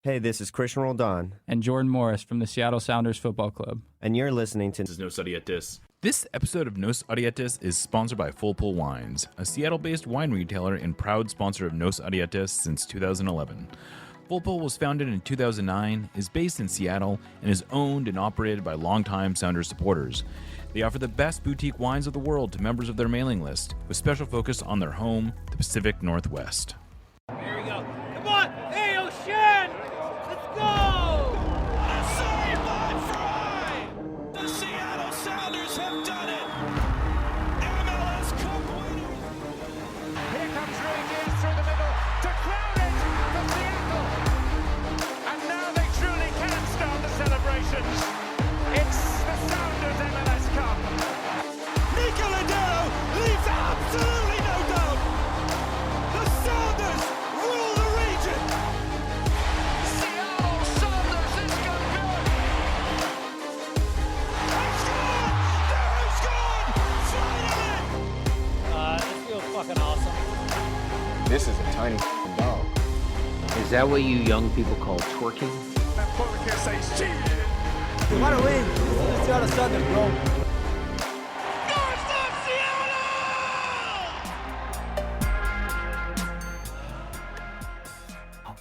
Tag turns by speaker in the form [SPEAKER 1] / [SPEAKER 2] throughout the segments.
[SPEAKER 1] Hey, this is Christian Roldan.
[SPEAKER 2] And Jordan Morris from the Seattle Sounders Football Club.
[SPEAKER 1] And you're listening to
[SPEAKER 3] This is Nos Adietis.
[SPEAKER 4] This episode of Nos Adietis is sponsored by Full Pull Wines, a Seattle-based wine retailer and proud sponsor of Nos Adietis since 2011. Full Pull was founded in 2009, is based in Seattle, and is owned and operated by longtime Sounders supporters. They offer the best boutique wines of the world to members of their mailing list, with special focus on their home, the Pacific Northwest.
[SPEAKER 5] Here we go. Come on! Hey, O'Shan! Let's go!
[SPEAKER 6] A sideline fry! The Seattle Sounders have done it! MLS Cup winners!
[SPEAKER 5] Here comes Ray Gibbs through the middle to crown it for Seattle! And now they truly can start the celebrations. It's the Sounders MLS Cup.
[SPEAKER 6] Nicola Dero leaves absolutely no doubt! The Sounders rule the region!
[SPEAKER 5] Seattle Sounders is gonna do it!
[SPEAKER 6] They've scored! They've scored! Finally!
[SPEAKER 7] This feels fucking awesome.
[SPEAKER 8] This is a tiny dog.
[SPEAKER 9] Is that what you young people call twerking?
[SPEAKER 6] That podcast says cheated!
[SPEAKER 7] You wanna win? This is the Seattle Sounders, bro.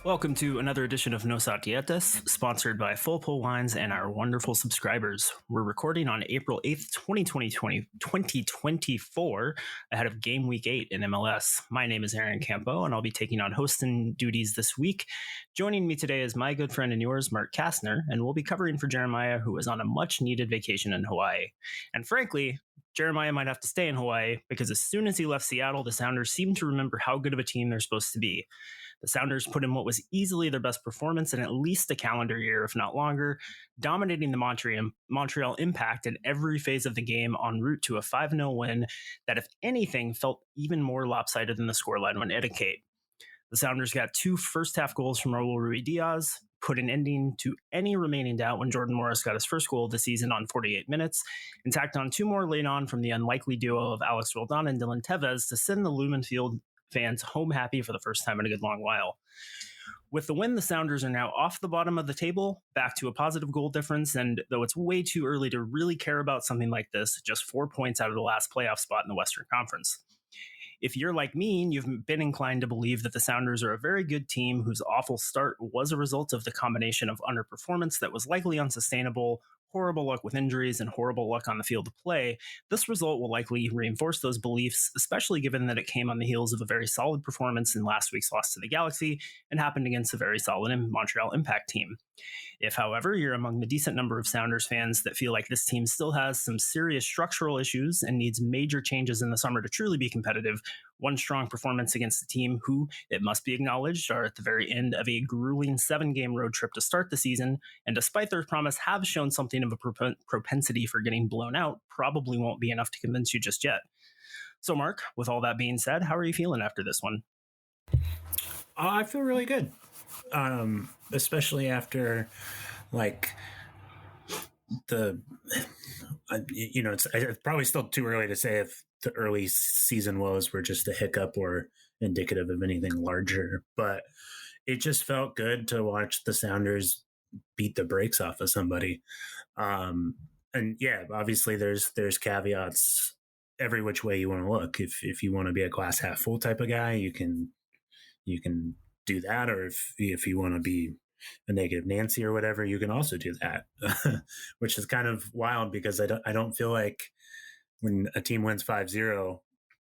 [SPEAKER 10] Welcome to another edition of Nos Adietis, sponsored by Full Pull Wines and our wonderful subscribers. We're recording on April 8th, 2024, ahead of Game Week 8 in MLS. My name is Aaron Campo, and I'll be taking on hosting duties this week. Joining me today is my good friend and yours, Mark Kastner, and we'll be covering for Jeremiah, who is on a much-needed vacation in Hawaii. And frankly, Jeremiah might have to stay in Hawaii because as soon as he left Seattle, the Sounders seemed to remember how good of a team they're supposed to be. The Sounders put in what was easily their best performance in at least a calendar year, if not longer, dominating the Montreal Impact in every phase of the game en route to a 5-0 win that, if anything, felt even more lopsided than the scoreline would indicate. The Sounders got 2 first-half goals from Raul Ruidiaz, put an ending to any remaining doubt when Jordan Morris got his first goal of the season on 48 minutes, and tacked on 2 more late on from the unlikely duo of Alex Roldan and Dylan Tevez to send the Lumen Field fans home happy for the first time in a good long while. With the win, the Sounders are now off the bottom of the table, back to a positive goal difference, and though it's way too early to really care about something like this, just 4 points out of the last playoff spot in the Western Conference. If you're like me and you've been inclined to believe that the Sounders are a very good team whose awful start was a result of the combination of underperformance that was likely unsustainable, horrible luck with injuries, and horrible luck on the field of play, this result will likely reinforce those beliefs, especially given that it came on the heels of a very solid performance in last week's loss to the Galaxy and happened against a very solid Montreal Impact team. If, however, you're among the decent number of Sounders fans that feel like this team still has some serious structural issues and needs major changes in the summer to truly be competitive, one strong performance against a team who, it must be acknowledged, are at the very end of a grueling 7-game road trip to start the season, and despite their promise have shown something of a propensity for getting blown out, probably won't be enough to convince you just yet. So, Mark, with all that being said, how are you feeling after this one?
[SPEAKER 11] I feel really good. Especially after, it's probably still too early to say if the early season woes were just a hiccup or indicative of anything larger, but it just felt good to watch the Sounders beat the brakes off of somebody. And yeah, obviously there's caveats every which way you want to look. If you want to be a glass half full type of guy, you can do that, or if you want to be a negative Nancy or whatever, you can also do that, which is kind of wild because I don't feel like when a team wins 5-0,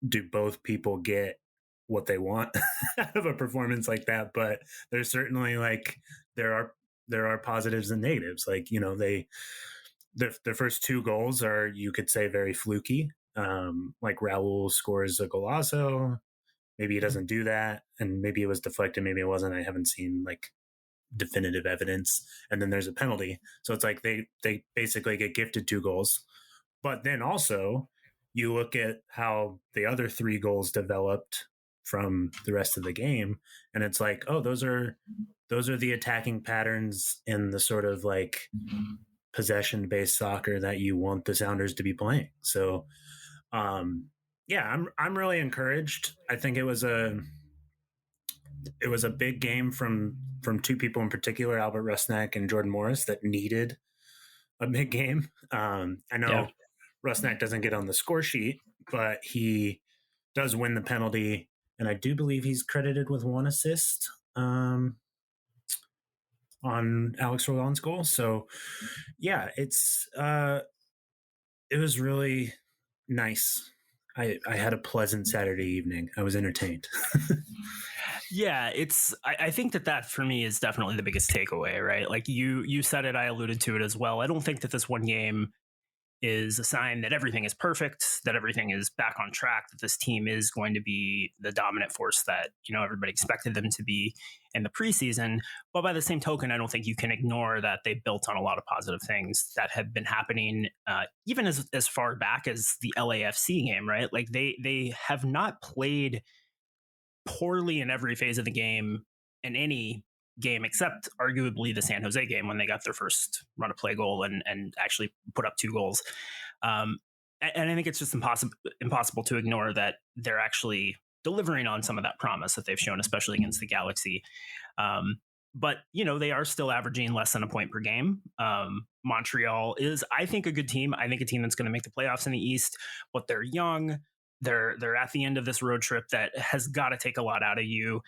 [SPEAKER 11] do both people get what they want out of a performance like that. But there's certainly there are positives and negatives. Their first 2 goals are, you could say, very fluky. Raul scores a golazo. Maybe he doesn't do that, and maybe it was deflected, maybe it wasn't. I haven't seen definitive evidence. And then there's a penalty. So it's they basically get gifted 2 goals. But then also you look at how the other 3 goals developed from the rest of the game, and it's those are the attacking patterns and the sort of possession-based soccer that you want the Sounders to be playing. So yeah, I'm really encouraged. I think it was it was a big game from two people in particular, Albert Rusnak and Jordan Morris, that needed a big game. I know Rusnak doesn't get on the score sheet, but he does win the penalty, and I do believe he's credited with 1 assist on Alex Roldan's goal. So, yeah, it was really nice. I had a pleasant Saturday evening. I was entertained.
[SPEAKER 10] Yeah, I think that for me is definitely the biggest takeaway, right? Like you said it, I alluded to it as well. I don't think that this one game is a sign that everything is perfect, that everything is back on track, that this team is going to be the dominant force that, everybody expected them to be in the preseason. But by the same token, I don't think you can ignore that they built on a lot of positive things that have been happening, even as far back as the LAFC game, right? Like they have not played poorly in every phase of the game in any game except arguably the San Jose game when they got their first run of play goal and actually put up 2 goals. And I think it's just impossible to ignore that they're actually delivering on some of that promise that they've shown, especially against the Galaxy. But, they are still averaging less than a point per game. Montreal is, I think, a good team. I think a team that's going to make the playoffs in the East, but they're young. They're at the end of this road trip that has got to take a lot out of you.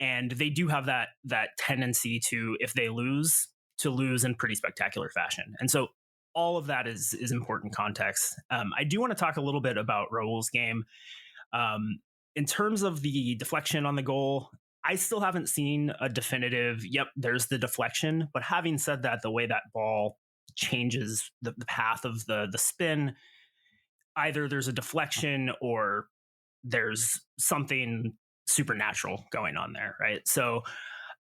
[SPEAKER 10] And they do have that tendency to, if they lose, to lose in pretty spectacular fashion. And so all of that is important context. I do want to talk a little bit about Raul's game. In terms of the deflection on the goal, I still haven't seen a definitive, yep, there's the deflection. But having said that, the way that ball changes the path of the spin, either there's a deflection or there's something supernatural going on there, right? So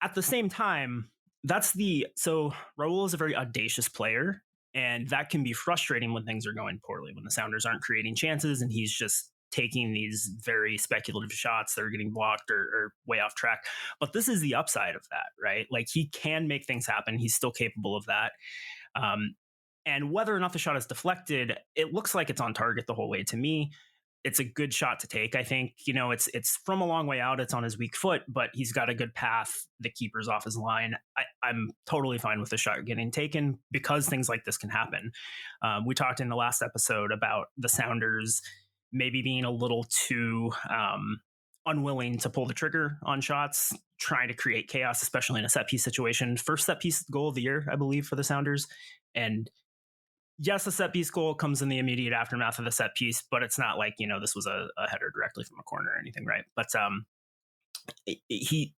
[SPEAKER 10] at the same time, so Raul is a very audacious player, and that can be frustrating when things are going poorly, when the Sounders aren't creating chances and he's just taking these very speculative shots that are getting blocked or way off track. But this is the upside of that, right? Like, he can make things happen. He's still capable of that. And whether or not the shot is deflected, it looks like it's on target the whole way to me. It's a good shot to take. I think, it's from a long way out. It's on his weak foot, but he's got a good path. The keeper's off his line. I'm totally fine with the shot getting taken because things like this can happen. We talked in the last episode about the Sounders maybe being a little too unwilling to pull the trigger on shots, trying to create chaos, especially in a set piece situation. First set piece goal of the year, I believe, for the Sounders. And yes, a set piece goal comes in the immediate aftermath of the set piece, but it's not like, this was a header directly from a corner or anything, right? But he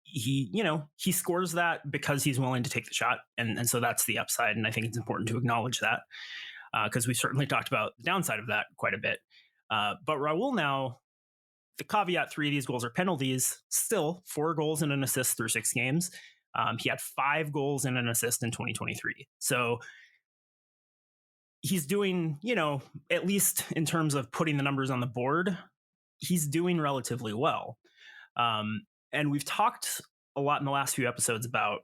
[SPEAKER 10] scores that because he's willing to take the shot. And so that's the upside. And I think it's important to acknowledge that because we've certainly talked about the downside of that quite a bit. But Raul now, the caveat, 3 of these goals are penalties, still 4 goals and an assist through 6 games. He had 5 goals and an assist in 2023. So he's doing, at least in terms of putting the numbers on the board, he's doing relatively well. And we've talked a lot in the last few episodes about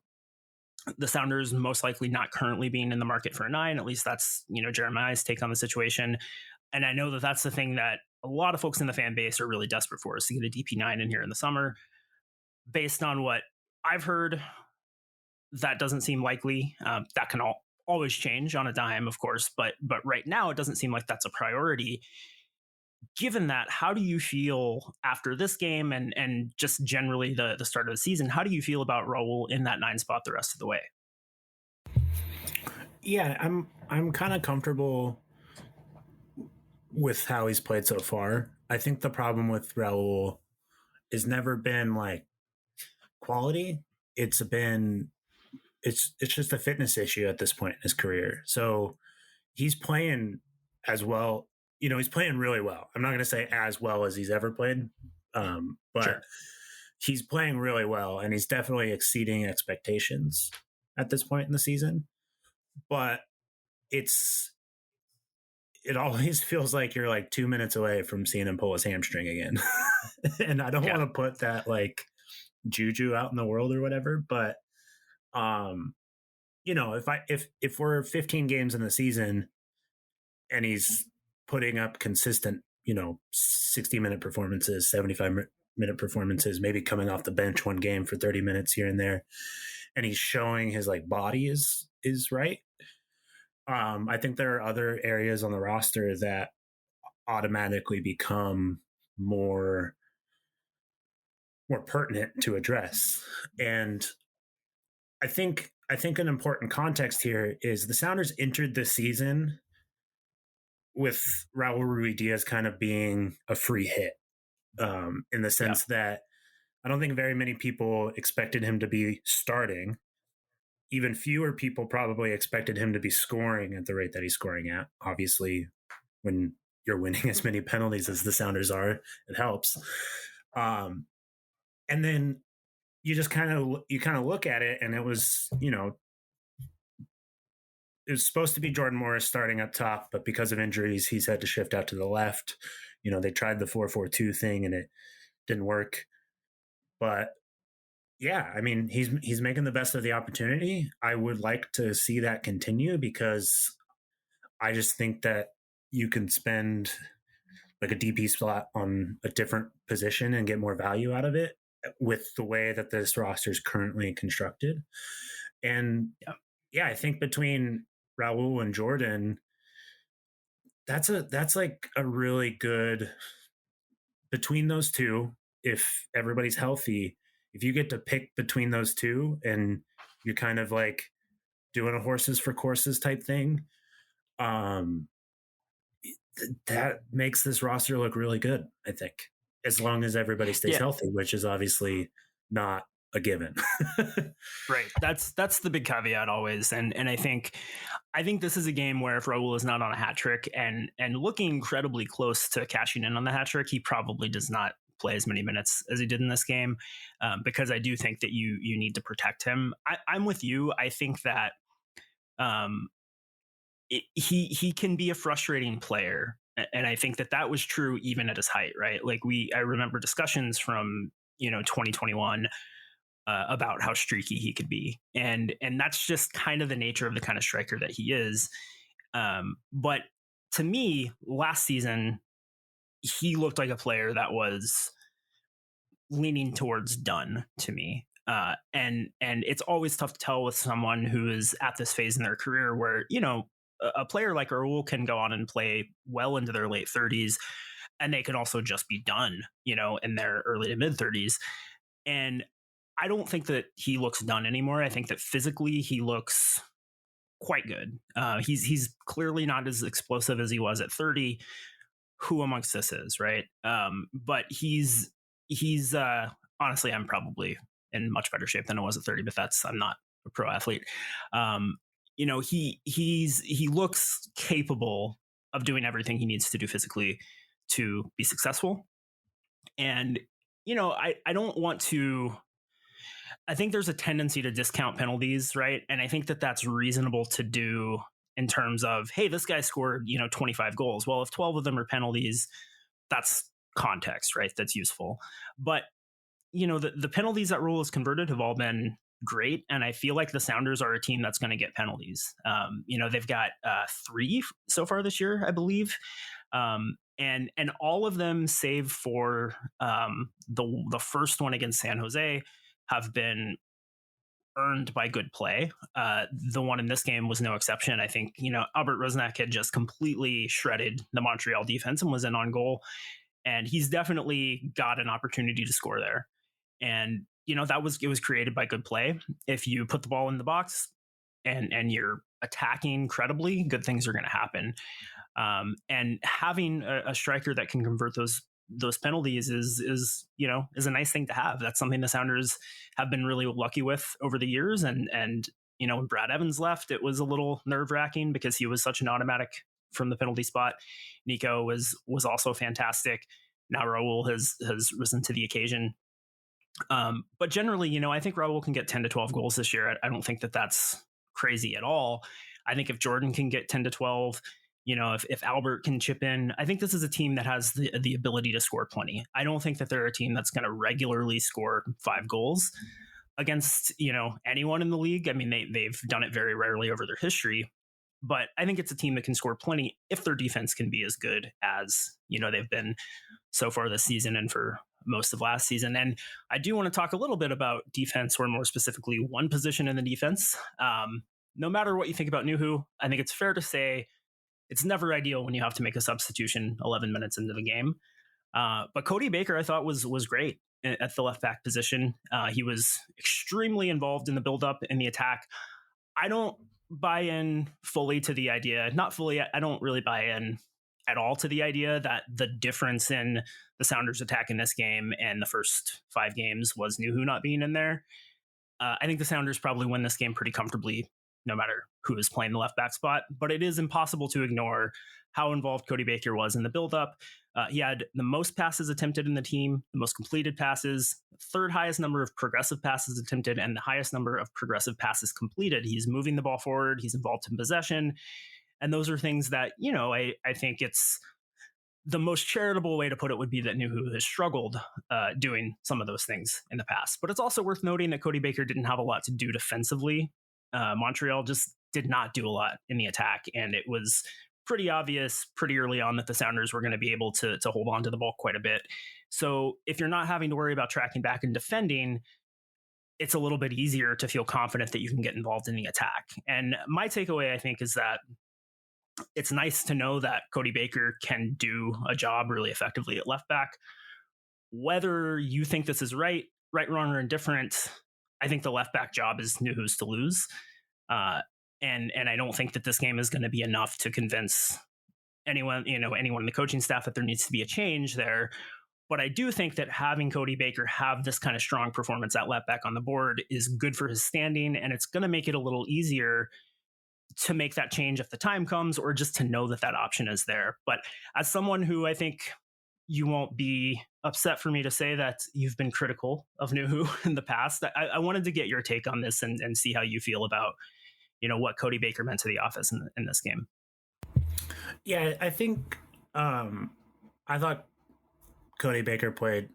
[SPEAKER 10] the Sounders most likely not currently being in the market for a 9. At least that's, Jeremiah's take on the situation. And I know that that's the thing that a lot of folks in the fan base are really desperate for, is to get a DP9 in here in the summer. Based on what I've heard, that doesn't seem likely. That can always change on a dime, of course, but right now it doesn't seem like that's a priority. Given that, how do you feel after this game and just generally the start of the season? How do you feel about Raul in that 9 spot the rest of the way?
[SPEAKER 11] Yeah, I'm kind of comfortable with how he's played so far. I think the problem with Raul has never been like quality. It's just a fitness issue at this point in his career. So he's playing as well. He's playing really well. I'm not going to say as well as he's ever played, but sure, he's playing really well, and he's definitely exceeding expectations at this point in the season. But it always feels like you're like 2 minutes away from seeing him pull his hamstring again. And I don't want to put that like juju out in the world or whatever, but if we're 15 games in the season and he's putting up consistent, 60-minute performances, 75 minute performances, maybe coming off the bench one game for 30 minutes here and there. And he's showing his like body is right. I think there are other areas on the roster that automatically become more pertinent to address. And I think an important context here is the Sounders entered this season with Raul Ruidiaz kind of being a free hit, in the sense that I don't think very many people expected him to be starting. Even fewer people probably expected him to be scoring at the rate that he's scoring at. Obviously, when you're winning as many penalties as the Sounders are, it helps. And then you kind of look at it, and it was, it was supposed to be Jordan Morris starting up top, but because of injuries, he's had to shift out to the left. They tried the 4-4-2 thing and it didn't work. But yeah, I mean, he's making the best of the opportunity. I would like to see that continue, because I just think that you can spend like a DP slot on a different position and get more value out of it with the way that this roster is currently constructed. And I think between Raul and Jordan, that's like a really good, between those two, if everybody's healthy, if you get to pick between those two and you're kind of like doing a horses for courses type thing, that makes this roster look really good, I think, as long as everybody stays healthy, which is obviously not a given.
[SPEAKER 10] Right. That's the big caveat always. And I think this is a game where if Raul is not on a hat trick and looking incredibly close to cashing in on the hat trick, he probably does not play as many minutes as he did in this game, because I do think that you need to protect him. I'm with you. I think that he can be a frustrating player. And I think that was true even at his height, right? Like I remember discussions from, 2021 about how streaky he could be. And that's just kind of the nature of the kind of striker that he is. But to me, last season, he looked like a player that was leaning towards done to me. And it's always tough to tell with someone who is at this phase in their career where, a player like Raul can go on and play well into their late 30s, and they can also just be done, in their early to mid 30s. And I don't think that he looks done anymore. I think that physically he looks quite good. He's clearly not as explosive as he was at 30. Who amongst us is, right? But he's honestly, I'm probably in much better shape than I was at 30, but I'm not a pro athlete. He looks capable of doing everything he needs to do physically to be successful. And, I don't want to, I think there's a tendency to discount penalties, right? And I think that that's reasonable to do in terms of, hey, this guy scored, 25 goals. Well, if 12 of them are penalties, that's context, right? That's useful. But, the penalties that Raul has converted have all been great. And I feel like the Sounders are a team that's going to get penalties. They've got 3 so far this year, I believe. And all of them, save for the first one against San Jose, have been earned by good play. The one in this game was no exception. I think, Albert Rusnak had just completely shredded the Montreal defense and was in on goal. And he's definitely got an opportunity to score there. And, it was created by good play. If you put the ball in the box and you're attacking credibly, good things are going to happen. And having a striker that can convert those penalties is a nice thing to have. That's something the Sounders have been really lucky with over the years. And when Brad Evans left, it was a little nerve wracking because he was such an automatic from the penalty spot. Nico was also fantastic. Now Raul has risen to the occasion. But generally, I think Raul can get 10 to 12 goals this year. I don't think that that's crazy at all. I think if Jordan can get 10 to 12, if Albert can chip in, I think this is a team that has the ability to score plenty. I don't think that they're a team that's going to regularly score 5 goals against, anyone in the league. I mean, they've done it very rarely over their history, but I think it's a team that can score plenty if their defense can be as good as, they've been so far this season and for most of last season. And I do want to talk a little bit about defense, or more specifically, one position in the defense. No matter what you think about Nuhu, I think it's fair to say it's never ideal when you have to make a substitution 11 minutes into the game. But Cody Baker, I thought, was great at the left back position. He was extremely involved in the buildup in the attack. I don't buy in fully to the idea, not fully, I don't really buy in at all to the idea that the difference in the Sounders attack in this game and the first 5 games was Nuhu not being in there. I think the Sounders probably win this game pretty comfortably, no matter who is playing the left back spot, but it is impossible to ignore how involved Cody Baker was in the buildup. He had the most passes attempted in the team, the most completed passes, third highest number of progressive passes attempted, and the highest number of progressive passes completed. He's moving the ball forward. He's involved in possession. And those are things that, I think it's the most charitable way to put it would be that Nuhu has struggled doing some of those things in the past. But it's also worth noting that Cody Baker didn't have a lot to do defensively. Montreal just did not do a lot in the attack, and it was pretty obvious pretty early on that the Sounders were going to be able to hold on to the ball quite a bit. So if you're not having to worry about tracking back and defending, it's a little bit easier to feel confident that you can get involved in the attack. And my takeaway, I think, is that it's nice to know that Cody Baker can do a job really effectively at left back. Whether you think this is right, wrong, or indifferent, I think the left back job is Nuhu's to lose. And I don't think that this game is going to be enough to convince anyone in the coaching staff that there needs to be a change there. But I do think that having Cody Baker have this kind of strong performance at left back on the board is good for his standing, and it's going to make it a little easier to make that change if the time comes, or just to know that option is there. But as someone who, I think you won't be upset for me to say that you've been critical of Nuhu in the past, I wanted to get your take on this and see how you feel about, what Cody Baker meant to the offense in this game.
[SPEAKER 11] Yeah, I think I thought Cody Baker played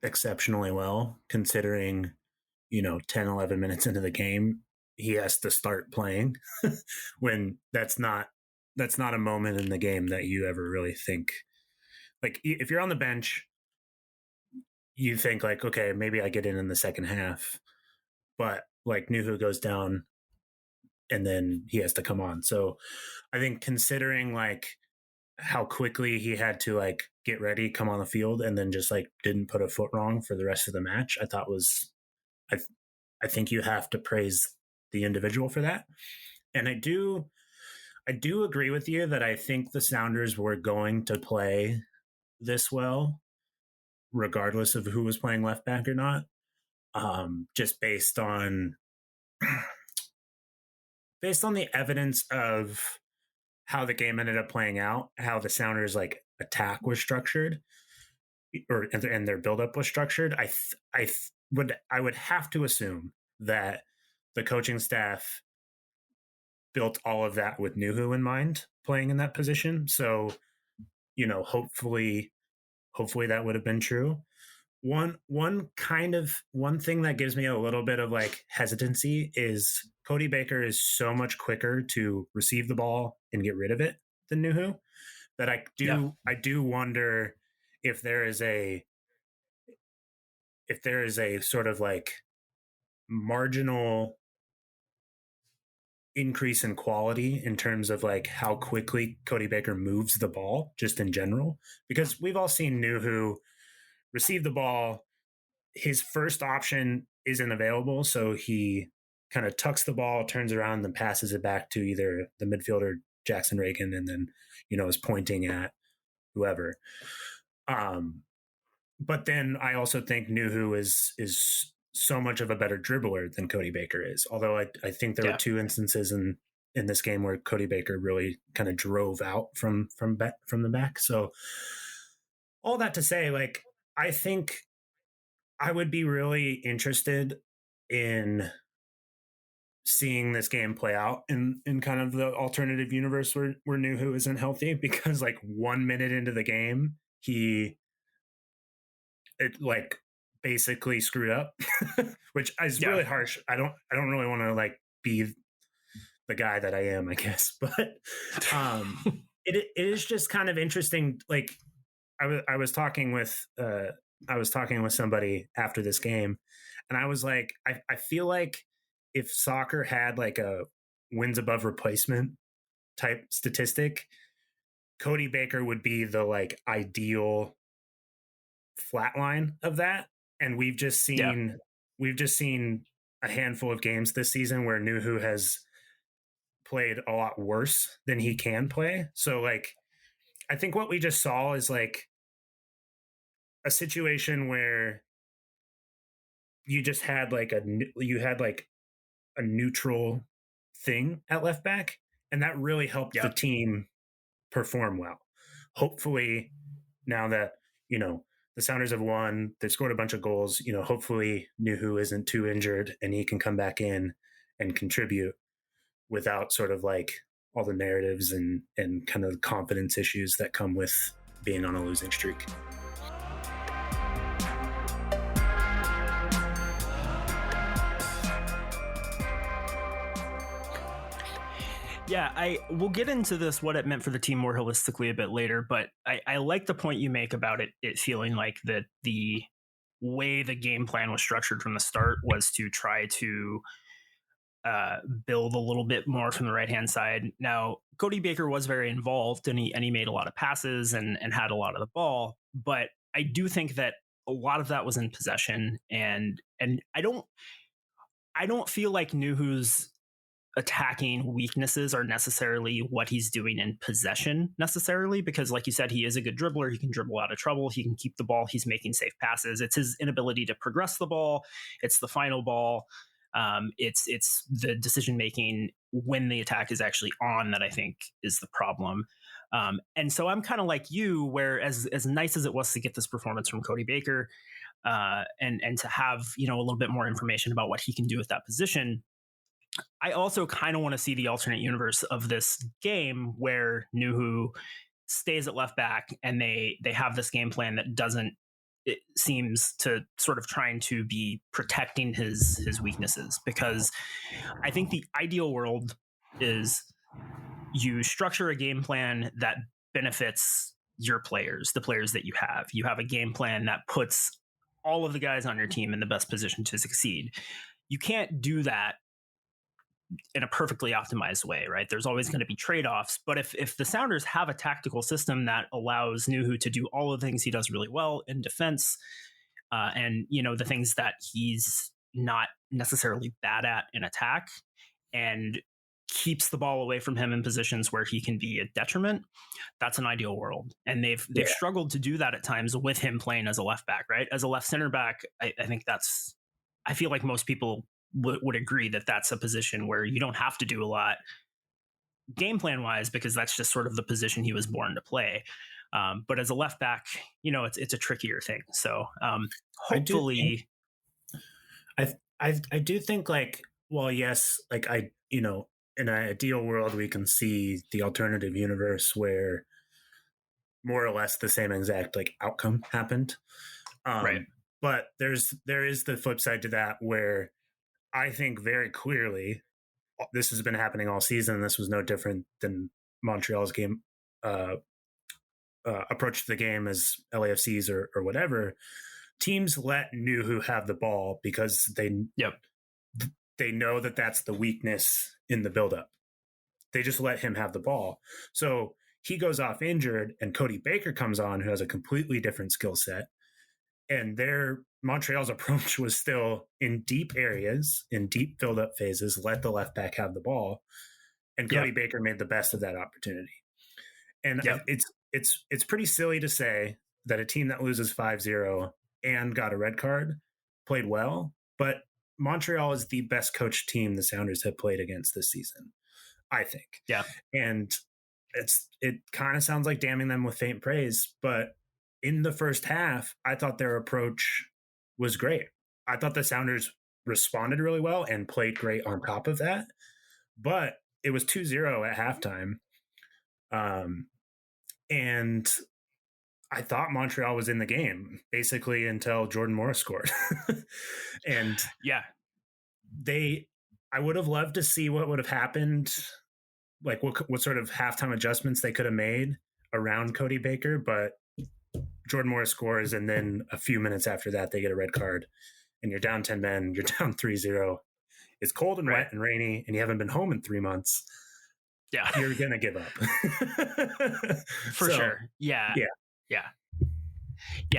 [SPEAKER 11] exceptionally well, considering, 10, 11 minutes into the game, he has to start playing when that's not a moment in the game that you ever really think. Like, if you're on the bench, you think like, okay, maybe I get in the second half, but like Nuhu goes down and then he has to come on. So I think considering like how quickly he had to like get ready, come on the field, and then just like didn't put a foot wrong for the rest of the match, I thought was, I think you have to praise the individual for that. And I do agree with you that I think the Sounders were going to play this well, regardless of who was playing left back or not, just based on the evidence of how the game ended up playing out, how the Sounders like attack was structured, and their buildup was structured. I would have to assume that the coaching staff built all of that with Nuhu in mind, playing in that position. So, hopefully that would have been true. One thing that gives me a little bit of like hesitancy is Cody Baker is so much quicker to receive the ball and get rid of it than Nuhu, that I do wonder if there is a sort of like marginal increase in quality in terms of like how quickly Cody Baker moves the ball just in general, because we've all seen Nuhu receive the ball, his first option isn't available, so he kind of tucks the ball, turns around, then passes it back to either the midfielder Jackson Reagan, and then is pointing at whoever. But then I also think Nuhu is so much of a better dribbler than Cody Baker is. Although I think there were 2 instances in this game where Cody Baker really kind of drove out from the back. So all that to say, like, I think I would be really interested in seeing this game play out in kind of the alternative universe where Nuhu isn't healthy, because like 1 minute into the game, it like basically screwed up, which is really harsh. I don't really want to like be the guy that I am, I guess, but it is just kind of interesting. Like, I was talking with somebody after this game, and I was like, I feel like if soccer had like a wins above replacement type statistic, Cody Baker would be the like ideal flatline of that. And we've just seen a handful of games this season where Nuhu has played a lot worse than he can play. So like, I think what we just saw is like a situation where you just had like a neutral thing at left back, and that really helped the team perform well. Hopefully, now that the Sounders have won, they've scored a bunch of goals. Hopefully Nuhu isn't too injured and he can come back in and contribute without sort of like all the narratives and kind of confidence issues that come with being on a losing streak.
[SPEAKER 10] Yeah, we'll get into this, what it meant for the team more holistically a bit later, but I like the point you make about it feeling like that the way the game plan was structured from the start was to try to build a little bit more from the right-hand side. Now, Cody Baker was very involved, and he made a lot of passes and had a lot of the ball, but I do think that a lot of that was in possession, and I don't feel like Nuhu's attacking weaknesses are necessarily what he's doing in possession necessarily, because like you said, he is a good dribbler. He can dribble out of trouble. He can keep the ball. He's making safe passes. It's his inability to progress the ball. It's the final ball. It's the decision making when the attack is actually on that I think is the problem. And so I'm kind of like you, where as nice as it was to get this performance from Cody Baker, and to have a little bit more information about what he can do with that position, I also kind of want to see the alternate universe of this game where Nuhu stays at left back and they have this game plan that it seems to sort of trying to be protecting his weaknesses, because I think the ideal world is you structure a game plan that benefits your players, the players that you have. You have a game plan that puts all of the guys on your team in the best position to succeed. You can't do that in a perfectly optimized way, right? There's always going to be trade-offs. But if the Sounders have a tactical system that allows Nuhu to do all of the things he does really well in defense, and the things that he's not necessarily bad at in attack, and keeps the ball away from him in positions where he can be a detriment, that's an ideal world. And they've struggled to do that at times with him playing as a left back, right? As a left center back, I think I feel like most people would agree that that's a position where you don't have to do a lot game plan wise, because that's just sort of the position he was born to play. But as a left back, it's a trickier thing. So hopefully,
[SPEAKER 11] I do think like, well, yes, like in an ideal world, we can see the alternative universe where more or less the same exact like outcome happened.
[SPEAKER 10] Right.
[SPEAKER 11] But there is the flip side to that, where I think very clearly this has been happening all season. This was no different than Montreal's game approach to the game as LAFC's or whatever. Teams let Nuhu have the ball because they know that that's the weakness in the buildup. They just let him have the ball. So he goes off injured, and Cody Baker comes on, who has a completely different skill set. And Montreal's approach was still in deep areas, in deep build-up phases, let the left back have the ball. And Cody Baker made the best of that opportunity. And it's pretty silly to say that a team that loses 5-0 and got a red card played well, but Montreal is the best coached team the Sounders have played against this season, I think.
[SPEAKER 10] Yeah.
[SPEAKER 11] And it kind of sounds like damning them with faint praise, but in the first half, I thought their approach was great. I thought the Sounders responded really well and played great on top of that. But it was 2-0 at halftime. And I thought Montreal was in the game basically until Jordan Morris scored. And I would have loved to see what would have happened, like what sort of halftime adjustments they could have made around Cody Baker, but Jordan Morris scores, and then a few minutes after that, they get a red card, and you're down 10 men, you're down 3-0. It's cold and wet and rainy, and you haven't been home in 3 months.
[SPEAKER 10] Yeah.
[SPEAKER 11] You're going to give up.
[SPEAKER 10] For sure. Yeah.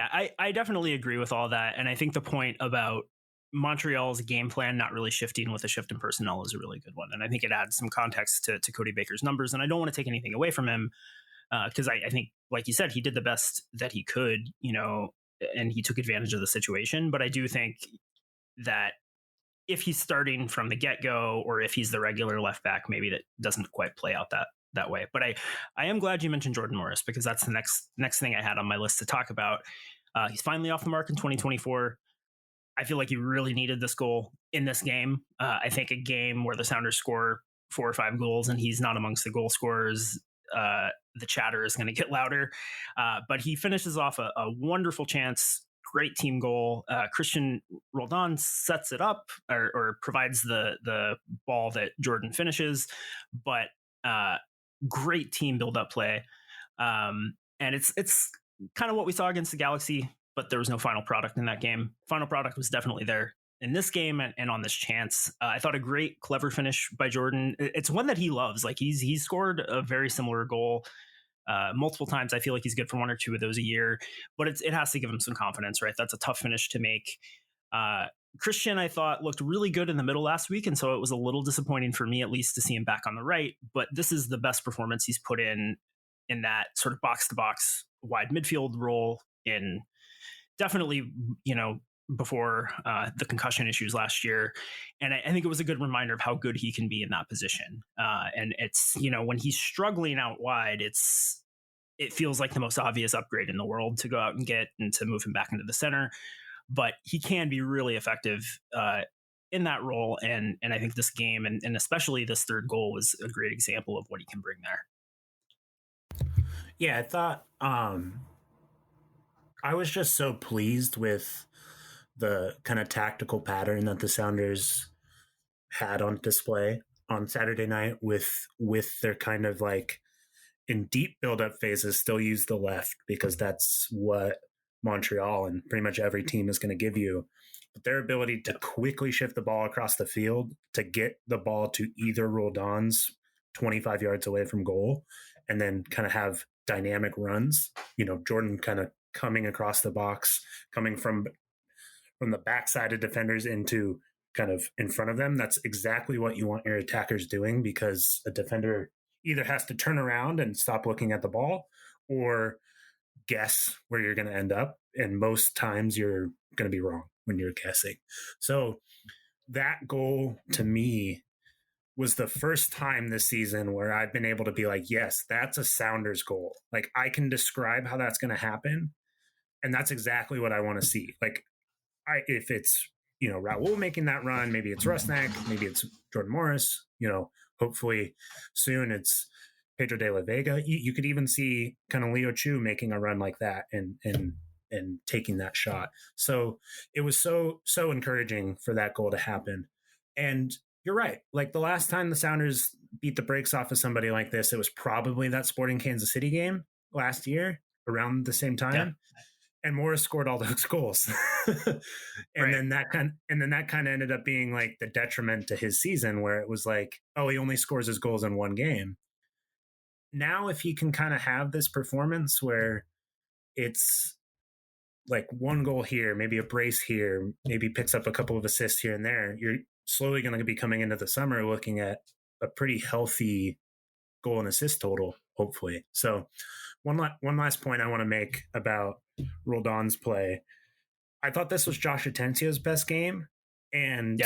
[SPEAKER 10] I definitely agree with all that. And I think the point about Montreal's game plan not really shifting with a shift in personnel is a really good one. And I think it adds some context to Cody Baker's numbers. And I don't want to take anything away from him because I think, like you said, he did the best that he could, and he took advantage of the situation. But I do think that if he's starting from the get-go or if he's the regular left back, maybe that doesn't quite play out that way. But I am glad you mentioned Jordan Morris because that's the next thing I had on my list to talk about. He's finally off the mark in 2024. I feel like he really needed this goal in this game. I think a game where the Sounders score 4 or 5 goals and he's not amongst the goal scorers, the chatter is going to get louder. But he finishes off a wonderful chance. Great team goal. Christian Roldan sets it up or provides the ball that Jordan finishes, but great team build-up play. And it's kind of what we saw against the Galaxy, but there was no final product in that game. Final product was definitely there in this game and on this chance. I thought a great, clever finish by Jordan. It's one that he loves. Like he's scored a very similar goal multiple times. I feel like he's good for 1 or 2 of those a year, but it has to give him some confidence, right? That's a tough finish to make. Christian, I thought, looked really good in the middle last week, and so it was a little disappointing for me, at least, to see him back on the right. But this is the best performance he's put in that sort of box-to-box wide midfield role in definitely, before the concussion issues last year. And I think it was a good reminder of how good he can be in that position. And it's, when he's struggling out wide, it feels like the most obvious upgrade in the world to go out and get and to move him back into the center. But he can be really effective in that role. And I think this game and especially this third goal was a great example of what he can bring there.
[SPEAKER 11] Yeah, I thought I was just so pleased with the kind of tactical pattern that the Sounders had on display on Saturday night with their kind of like in deep build-up phases still use the left because that's what Montreal and pretty much every team is going to give you. But their ability to quickly shift the ball across the field to get the ball to either Roldan's 25 yards away from goal and then kind of have dynamic runs, Jordan kind of coming across the box, coming from the backside of defenders into kind of in front of them. That's exactly what you want your attackers doing because a defender either has to turn around and stop looking at the ball or guess where you're going to end up. And most times you're going to be wrong when you're guessing. So that goal to me was the first time this season where I've been able to be like, yes, that's a Sounders goal. Like I can describe how that's going to happen. And that's exactly what I want to see. Like if it's, Raul making that run, maybe it's Rusnak, maybe it's Jordan Morris, hopefully soon it's Pedro de la Vega. You could even see kind of Leo Chu making a run like that and taking that shot. So it was so encouraging for that goal to happen. And you're right. Like the last time the Sounders beat the brakes off of somebody like this, it was probably that Sporting Kansas City game last year around the same time. Yeah. And Morris scored all those goals. Then that kind of ended up being like the detriment to his season where it was like, oh, he only scores his goals in one game. Now, if he can kind of have this performance where it's like one goal here, maybe a brace here, maybe picks up a couple of assists here and there, you're slowly going to be coming into the summer looking at a pretty healthy goal and assist total, hopefully. So one last point I want to make about Roldan's play. I thought this was Josh Atencio's best game. And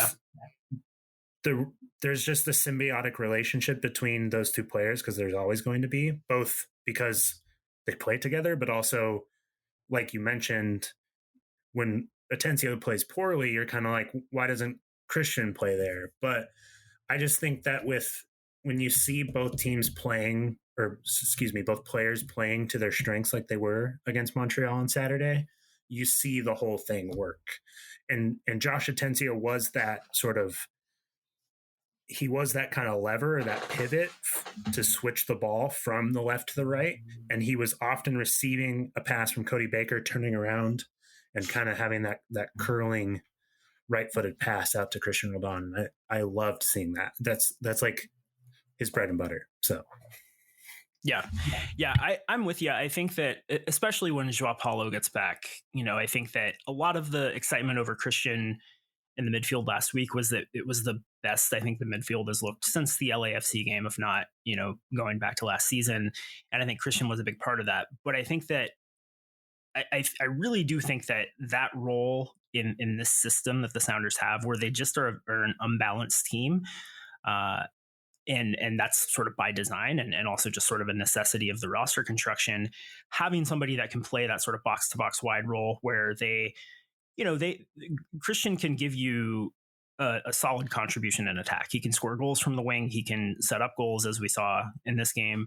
[SPEAKER 11] there's just a symbiotic relationship between those two players because there's always going to be, both because they play together, but also, like you mentioned, when Atencio plays poorly, you're kind of like, why doesn't Christian play there? But I just think that when you see both teams playing, both players playing to their strengths like they were against Montreal on Saturday, you see the whole thing work. And Josh Atencio was that sort of, he was that kind of lever or that pivot to switch the ball from the left to the right. And he was often receiving a pass from Cody Baker, turning around and kind of having that curling right-footed pass out to Christian Roldan. I loved seeing that. That's like his bread and butter. So
[SPEAKER 10] Yeah, I'm with you. I think that especially when Joao Paulo gets back, I think that a lot of the excitement over Christian in the midfield last week was that it was the best I think the midfield has looked since the LAFC game, if not, going back to last season. And I think Christian was a big part of that. But I think that I really do think that role in this system that the Sounders have, where they just are an unbalanced team, and that's sort of by design and also just sort of a necessity of the roster construction, having somebody that can play that sort of box to box wide role where Christian can give you a solid contribution in attack. He can score goals from the wing. He can set up goals, as we saw in this game.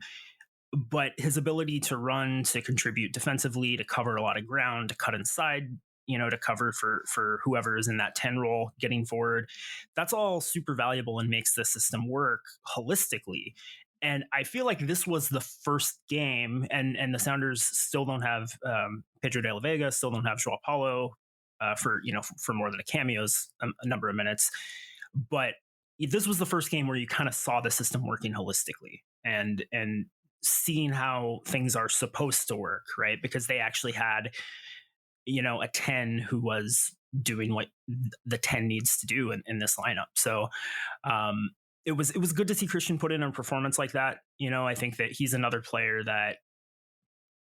[SPEAKER 10] But his ability to run, to contribute defensively, to cover a lot of ground, to cut inside, to cover for whoever is in that 10 role getting forward, that's all super valuable and makes the system work holistically. And I feel like this was the first game, and the Sounders still don't have Pedro de la Vega, still don't have Joao Paulo for more than a cameo's a number of minutes. But this was the first game where you kind of saw the system working holistically and seeing how things are supposed to work, right? Because they actually had, a 10 who was doing what the 10 needs to do in this lineup. So it was good to see Christian put in a performance like that. I think that he's another player that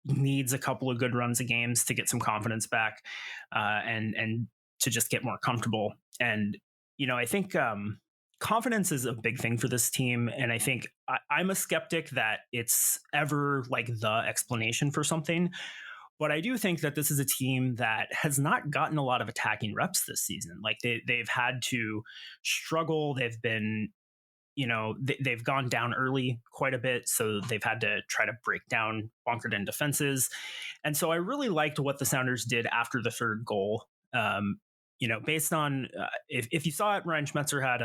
[SPEAKER 10] needs a couple of good runs of games to get some confidence back and to just get more comfortable. And, I think confidence is a big thing for this team. And I think I'm a skeptic that it's ever like the explanation for something. But I do think that this is a team that has not gotten a lot of attacking reps this season. Like they've had to struggle. They've been, they've gone down early quite a bit. So they've had to try to break down bunkered in defenses. And so I really liked what the Sounders did after the third goal. Based on if you saw it, Ryan Schmetzer had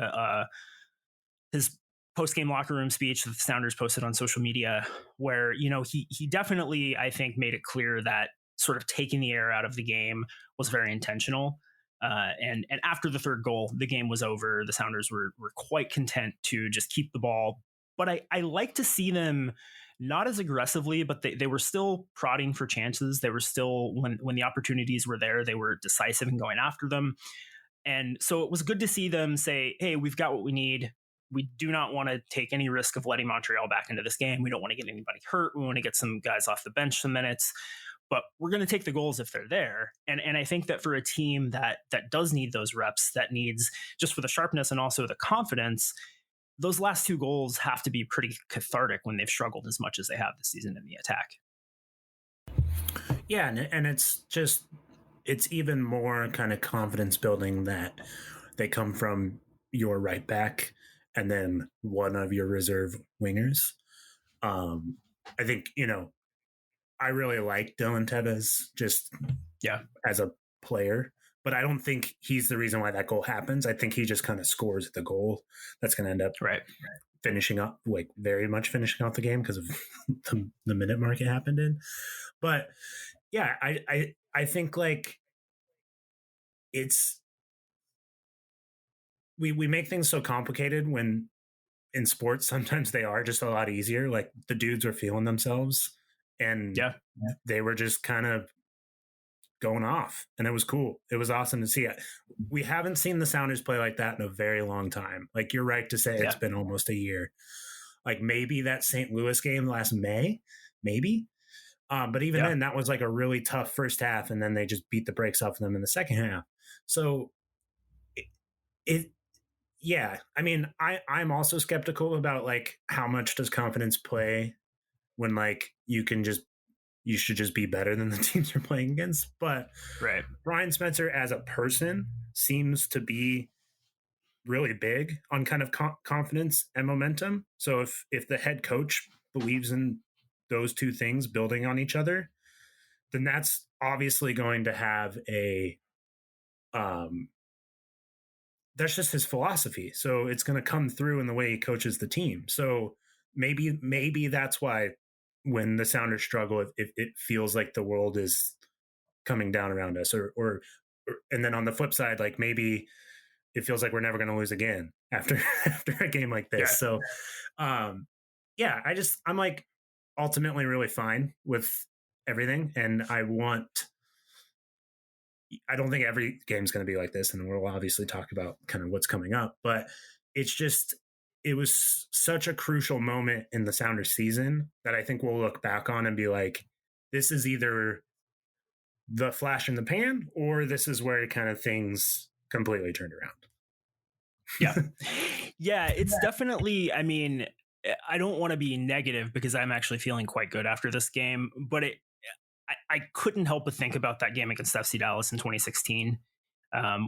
[SPEAKER 10] his post-game locker room speech that the Sounders posted on social media, where he definitely, I think, made it clear that sort of taking the air out of the game was very intentional. And after the third goal, the game was over. The Sounders were quite content to just keep the ball. But I like to see them not as aggressively, but they were still prodding for chances. They were still, when the opportunities were there, they were decisive in going after them. And so it was good to see them say, hey, we've got what we need. We do not want to take any risk of letting Montreal back into this game. We don't want to get anybody hurt. We want to get some guys off the bench some minutes, but we're going to take the goals if they're there. And I think that for a team that does need those reps, that needs just for the sharpness and also the confidence, those last two goals have to be pretty cathartic when they've struggled as much as they have this season in the attack.
[SPEAKER 11] Yeah, and it's even more kind of confidence building that they come from your right back and then one of your reserve wingers. I think, I really like Dylan Tevez just as a player, but I don't think he's the reason why that goal happens. I think he just kind of scores the goal that's going to end up finishing up, like very much finishing out the game because of the minute mark it happened in. But yeah, I think like we make things so complicated when in sports, sometimes they are just a lot easier. Like the dudes were feeling themselves and they were just kind of going off, and it was cool. It was awesome to see it. We haven't seen the Sounders play like that in a very long time. Like you're right to say it's been almost a year. Like maybe that St. Louis game last May, maybe. But even then, that was like a really tough first half, and then they just beat the brakes off of them in the second half. So I mean, I'm also skeptical about like how much does confidence play when like you should just be better than the teams you're playing against. But Brian Spencer as a person seems to be really big on kind of confidence and momentum. So if the head coach believes in those two things building on each other, then that's obviously going to have that's just his philosophy. So it's going to come through in the way he coaches the team. So maybe that's why when the Sounders struggle, it feels like the world is coming down around us, or and then on the flip side, like maybe it feels like we're never going to lose again after a game like this. So, yeah, I'm like ultimately really fine with everything, and I don't think every game's going to be like this, and we'll obviously talk about kind of what's coming up, but it was such a crucial moment in the Sounders season that I think we'll look back on and be like, this is either the flash in the pan, or this is where kind of things completely turned around.
[SPEAKER 10] Yeah, it's definitely, I mean, I don't want to be negative because I'm actually feeling quite good after this game, but I couldn't help but think about that game against FC Dallas in 2016,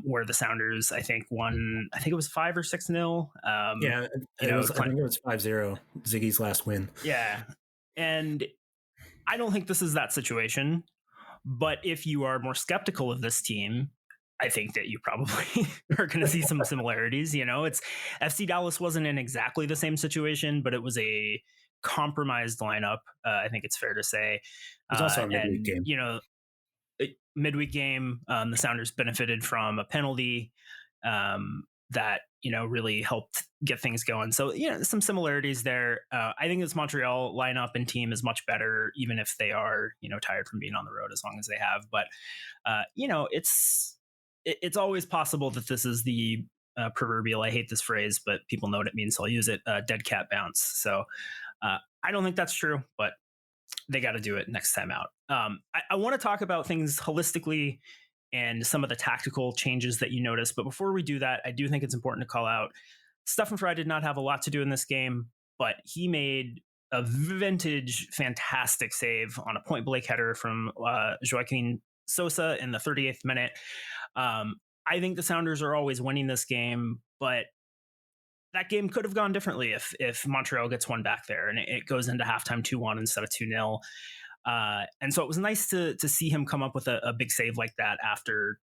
[SPEAKER 10] where the Sounders, I think, won, I think it was 5 or 6-0.
[SPEAKER 11] I think it was 5-0, Ziggy's last win. Yeah.
[SPEAKER 10] And I don't think this is that situation, but if you are more skeptical of this team, I think that you probably are going to see some similarities. It's FC Dallas wasn't in exactly the same situation, but it was a compromised lineup. I think it's fair to say.
[SPEAKER 11] It was also a midweek game.
[SPEAKER 10] Midweek game, the Sounders benefited from a penalty that really helped get things going. So some similarities there. I think this Montreal lineup and team is much better, even if they are tired from being on the road as long as they have. But it's always possible that this is the proverbial, I hate this phrase, but people know what it means, so I'll use it, dead cat bounce. So I don't think that's true, but they got to do it next time out. I want to talk about things holistically and some of the tactical changes that you noticed. But before we do that, I do think it's important to call out Stefan Frei did not have a lot to do in this game, but he made a vintage, fantastic save on a point blank header from Joaquin Sosa in the 38th minute. I think the Sounders are always winning this game, but that game could have gone differently if Montreal gets one back there and it goes into halftime 2-1 instead of 2-0. And so it was nice to see him come up with a big save like that after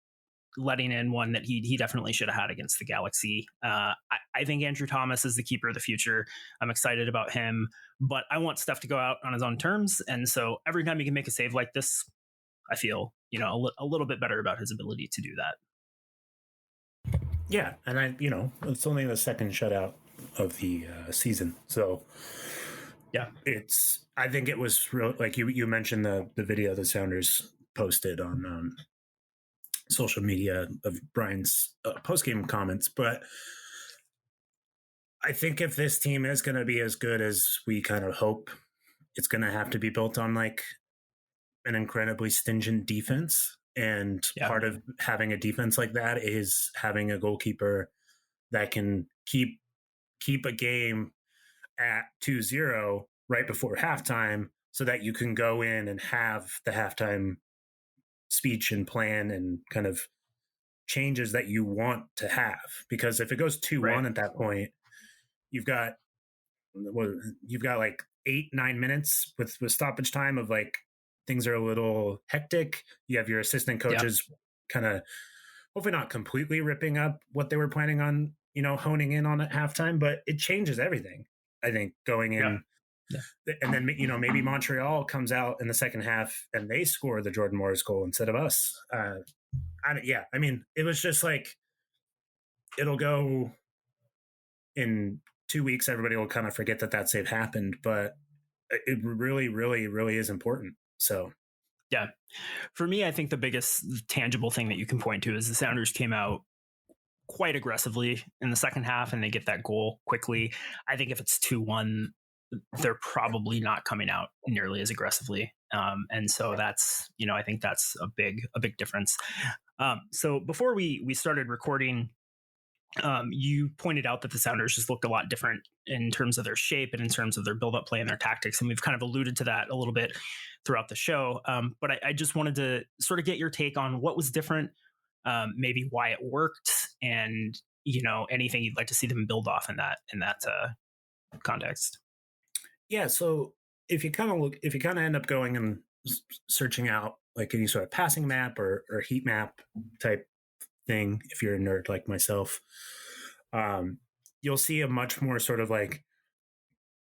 [SPEAKER 10] letting in one that he definitely should have had against the Galaxy. I think Andrew Thomas is the keeper of the future. I'm excited about him, but I want Steph to go out on his own terms. And so every time he can make a save like this, I feel, a little bit better about his ability to do that.
[SPEAKER 11] Yeah. And it's only the second shutout of the season. So yeah, I think it was real. Like you mentioned the video the Sounders posted on social media of Brian's post-game comments, but I think if this team is going to be as good as we kind of hope, it's going to have to be built on like an incredibly stingent defense. And part of having a defense like that is having a goalkeeper that can keep a game at 2-0 right before halftime so that you can go in and have the halftime speech and plan and kind of changes that you want to have. Because if it goes 2-1 at that point, you've got like 8-9 minutes with stoppage time of like things are a little hectic. You have your assistant coaches kind of hopefully not completely ripping up what they were planning on, honing in on at halftime, but it changes everything, I think, going in. Yeah. And then, maybe Montreal comes out in the second half and they score the Jordan Morris goal instead of us. It was just like, it'll go in 2 weeks. Everybody will kind of forget that save happened, but it really, really, really is important. So,
[SPEAKER 10] yeah, for me, I think the biggest tangible thing that you can point to is the Sounders came out quite aggressively in the second half and they get that goal quickly. I think if it's 2-1, they're probably not coming out nearly as aggressively. And so that's, I think that's a big difference. So before we started recording, you pointed out that the Sounders just looked a lot different in terms of their shape and in terms of their build-up play and their tactics. And we've kind of alluded to that a little bit throughout the show. But I just wanted to sort of get your take on what was different, maybe why it worked, and, anything you'd like to see them build off in that context.
[SPEAKER 11] Yeah. So if you kind of end up going and searching out like any sort of passing map or heat map type thing, if you're a nerd like myself, you'll see a much more sort of like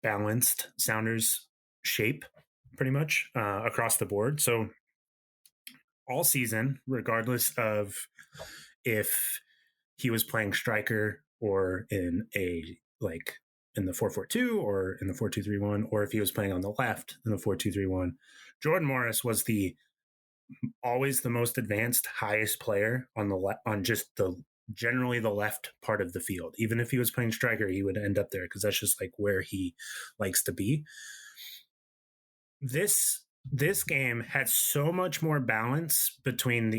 [SPEAKER 11] balanced Sounders shape pretty much across the board. So all season, regardless of if he was playing striker or in the 4-4-2 or in the 4-2-3-1, or if he was playing on the left in the 4-2-3-1, Jordan Morris was always the most advanced, highest player on just generally the left part of the field. Even if he was playing striker, he would end up there because that's just like where he likes to be. This game had so much more balance between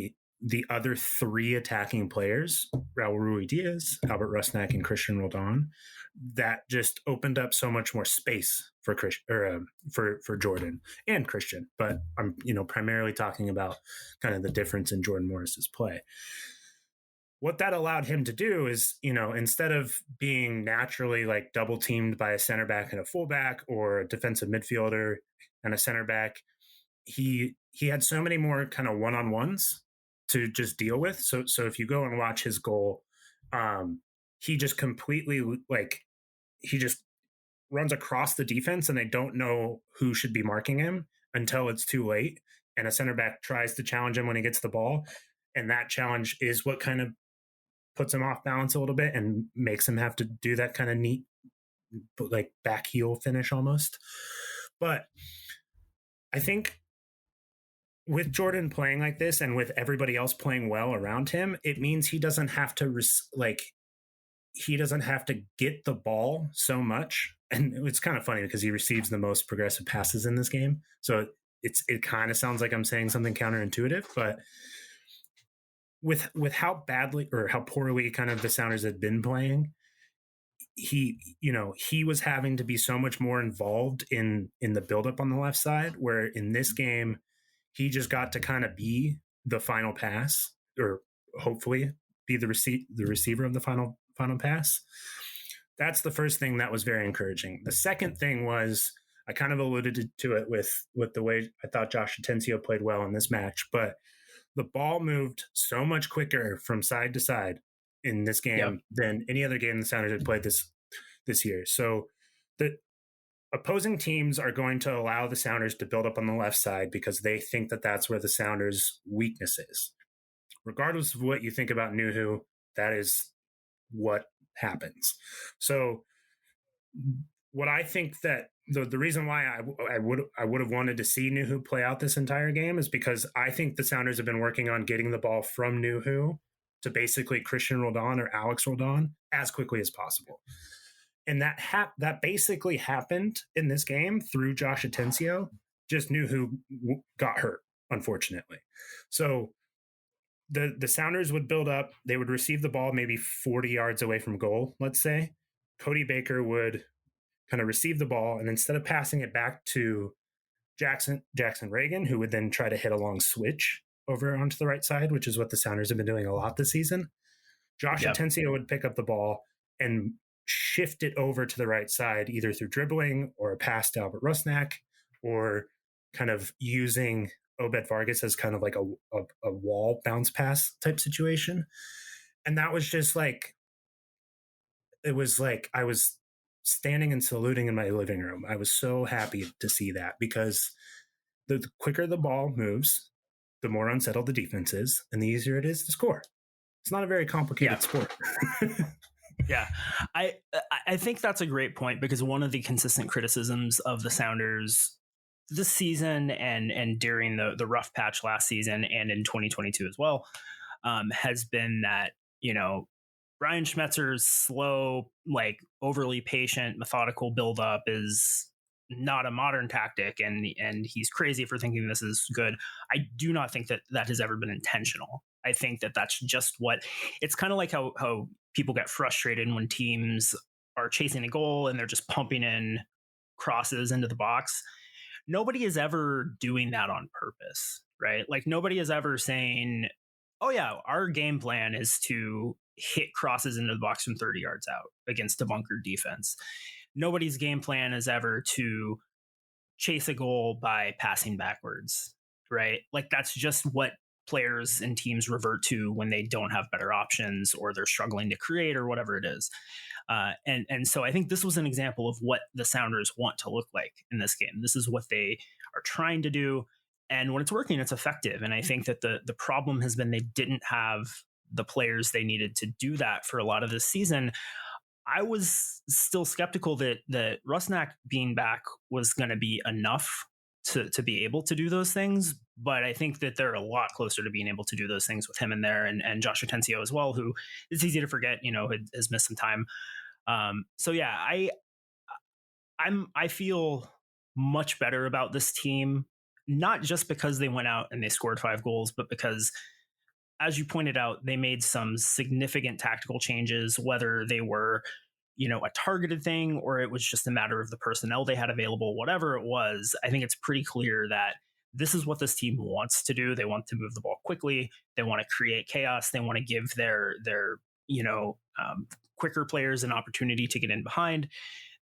[SPEAKER 11] the other three attacking players, Raul Ruidiaz, Albert Rusnak, and Christian Roldan, that just opened up so much more space for Jordan and Christian. But I'm primarily talking about kind of the difference in Jordan Morris's play. What that allowed him to do is, instead of being naturally like double teamed by a center back and a fullback, or a defensive midfielder and a center back, he had so many more kind of one-on-ones to just deal with. So if you go and watch his goal, he just completely he just runs across the defense and they don't know who should be marking him until it's too late. And a center back tries to challenge him when he gets the ball. And that challenge is what kind of puts him off balance a little bit and makes him have to do that kind of neat, like back heel finish almost. But I think with Jordan playing like this and with everybody else playing well around him, it means he doesn't have to get the ball so much. And it's kind of funny because he receives the most progressive passes in this game. So it kind of sounds like I'm saying something counterintuitive, but with how badly or how poorly kind of the Sounders had been playing, he was having to be so much more involved in the buildup on the left side, where in this game, he just got to kind of be the final pass, or hopefully be the receiver of the final pass. That's the first thing that was very encouraging. The second thing was, I kind of alluded to it with the way I thought Josh Atencio played well in this match, but the ball moved so much quicker from side to side in this game than any other game the Sounders had played this year. So the opposing teams are going to allow the Sounders to build up on the left side because they think that that's where the Sounders' weakness is. Regardless of what you think about Nuhu, that is what happens. So what I think that the reason why I would have wanted to see Nuhu play out this entire game is because I think the Sounders have been working on getting the ball from Nuhu to basically Christian Roldan or Alex Roldan as quickly as possible. And that basically happened in this game through Josh Atencio. Just Nuhu got hurt, unfortunately. So the Sounders would build up. They would receive the ball maybe 40 yards away from goal, let's say. Cody Baker would kind of receive the ball, and instead of passing it back to Jackson Reagan, who would then try to hit a long switch over onto the right side, which is what the Sounders have been doing a lot this season, Josh Atencio would pick up the ball and shift it over to the right side, either through dribbling or a pass to Albert Rusnak, or kind of using Obed Vargas as kind of like a wall bounce pass type situation. And that was just like, it was like I was standing and saluting in my living room. I was so happy to see that, because the quicker the ball moves, the more unsettled the defense is, and the easier it is to score. It's not a very complicated sport.
[SPEAKER 10] Yeah, I think that's a great point, because one of the consistent criticisms of the Sounders this season and during the rough patch last season and in 2022 as well has been that, Brian Schmetzer's slow, like overly patient, methodical buildup is not a modern tactic, and he's crazy for thinking this is good. I do not think that has ever been intentional. I think that that's just what it's kind of like how people get frustrated when teams are chasing a goal and they're just pumping in crosses into the box. Nobody is ever doing that on purpose, right? Like nobody is ever saying, oh yeah, our game plan is to hit crosses into the box from 30 yards out against a bunkered defense. Nobody's game plan is ever to chase a goal by passing backwards, right? Like that's just what players and teams revert to when they don't have better options or they're struggling to create or whatever it is. And so I think this was an example of what the Sounders want to look like in this game. This is what they are trying to do. And when it's working, it's effective. And I think that the problem has been they didn't have the players they needed to do that for a lot of this season. I was still skeptical that Rusnak being back was going to be enough to be able to do those things. But I think that they're a lot closer to being able to do those things with him in there and Josh Atencio as well, who it's easy to forget, has missed some time. So yeah, I feel much better about this team, not just because they went out and they scored 5 goals, but because, as you pointed out, they made some significant tactical changes, whether they were, a targeted thing or it was just a matter of the personnel they had available, whatever it was. I think it's pretty clear that this is what this team wants to do. They want to move the ball quickly. They want to create chaos. They want to give their quicker players an opportunity to get in behind.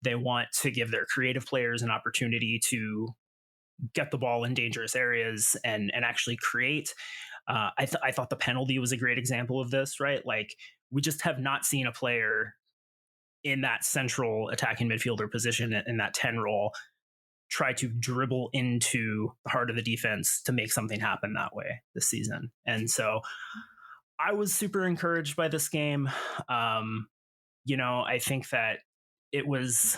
[SPEAKER 10] They want to give their creative players an opportunity to get the ball in dangerous areas and actually create. I thought the penalty was a great example of this, right? Like, we just have not seen a player in that central attacking midfielder position in that 10 role try to dribble into the heart of the defense to make something happen that way this season. And so I was super encouraged by this game. I think that it was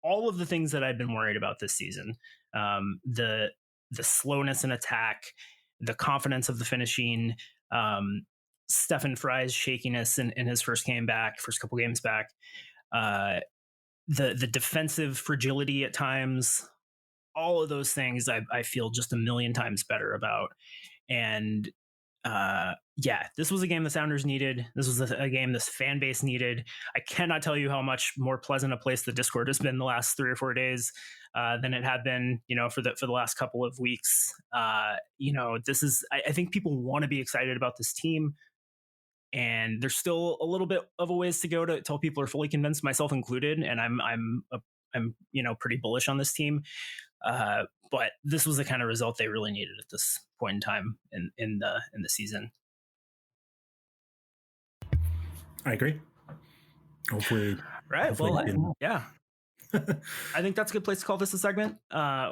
[SPEAKER 10] all of the things that I've been worried about this season. The slowness in attack, the confidence of the finishing, Stefan Fry's shakiness in his first couple games back, the defensive fragility at times, all of those things I feel just a million times better about. And this was a game the Sounders needed. This was a game this fan base needed. I cannot tell you how much more pleasant a place the Discord has been the last 3 or 4 days than it had been, for the last couple of weeks. This is, I think people want to be excited about this team, and there's still a little bit of a ways to go to until people are fully convinced, myself included. And I'm pretty bullish on this team. But this was the kind of result they really needed at this point in time in the season.
[SPEAKER 11] I agree. Hopefully.
[SPEAKER 10] Yeah. I think that's a good place to call this a segment.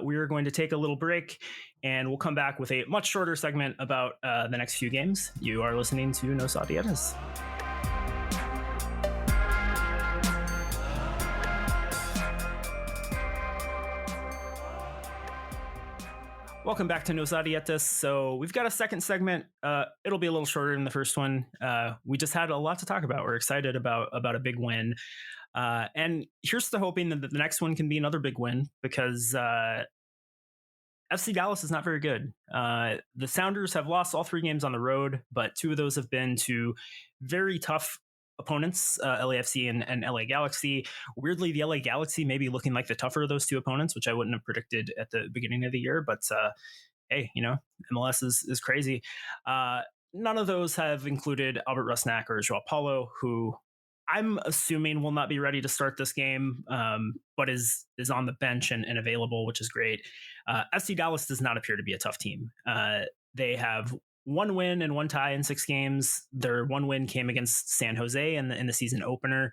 [SPEAKER 10] We are going to take a little break, and we'll come back with a much shorter segment about the next few games. You are listening to Nos Audietas. Welcome back to Nos Audietas. So we've got a second segment. It'll be a little shorter than the first one. We just had a lot to talk about. We're excited about a big win. And here's to hoping that the next one can be another big win, because FC Dallas is not very good. The Sounders have lost all 3 games on the road, but 2 of those have been to very tough opponents, LAFC and LA Galaxy. Weirdly, the LA Galaxy may be looking like the tougher of those 2 opponents, which I wouldn't have predicted at the beginning of the year. But hey, MLS is crazy. None of those have included Albert Rusnak or Joao Paulo, who I'm assuming will not be ready to start this game, but is on the bench and available, which is great. FC Dallas does not appear to be a tough team. They have 1 win and 1 tie in 6 games. Their 1 win came against San Jose in the season opener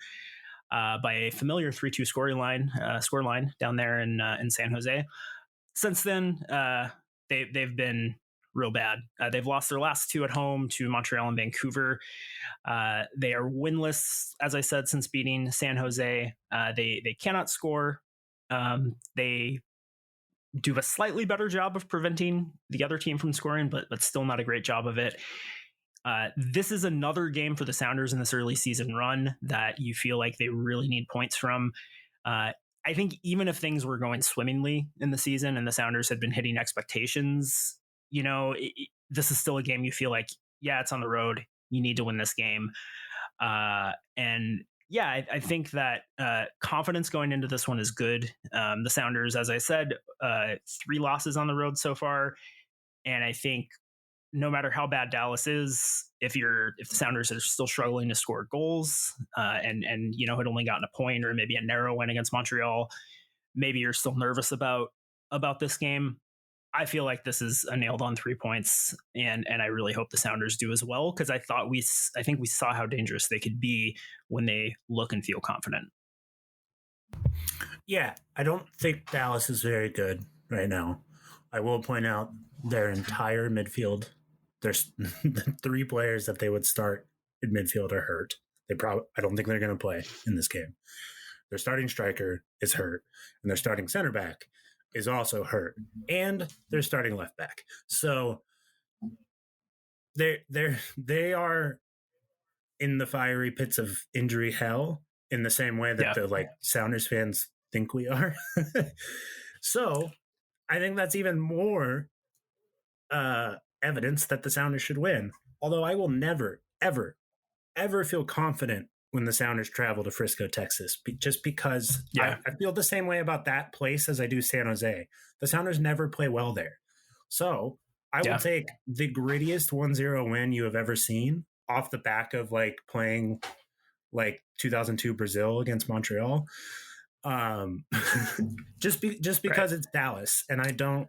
[SPEAKER 10] by a familiar 3-2 scoreline down there in San Jose. Since then, they've been real bad. They've lost their last 2 at home to Montreal and Vancouver. They are winless, as I said, since beating San Jose. They cannot score. They do a slightly better job of preventing the other team from scoring, but still not a great job of it. This is another game for the Sounders in this early season run that you feel like they really need points from. I think even if things were going swimmingly in the season and the Sounders had been hitting expectations, this is still a game you feel like, yeah, it's on the road. You need to win this game. I think that confidence going into this one is good. The Sounders, as I said, 3 losses on the road so far. And I think no matter how bad Dallas is, if the Sounders are still struggling to score goals and had only gotten a point or maybe a narrow win against Montreal, maybe you're still nervous about this game. I feel like this is a nailed on 3 points, and I really hope the Sounders do as well, because I think we saw how dangerous they could be when they look and feel confident.
[SPEAKER 11] Yeah, I don't think Dallas is very good right now. I will point out their entire midfield. There's the 3 players that they would start in midfield are hurt. I don't think they're going to play in this game. Their starting striker is hurt, and their starting center back is also hurt, and their starting left back. So they are in the fiery pits of injury hell in the same way that the Sounders fans think we are. So I think that's even more evidence that the Sounders should win. Although I will never, ever, ever feel confident when the Sounders travel to Frisco, Texas, just because I feel the same way about that place as I do San Jose. The Sounders never play well there. So I will take the grittiest 1-0 win you have ever seen off the back of playing 2002 Brazil against Montreal. Just because it's Dallas, and I don't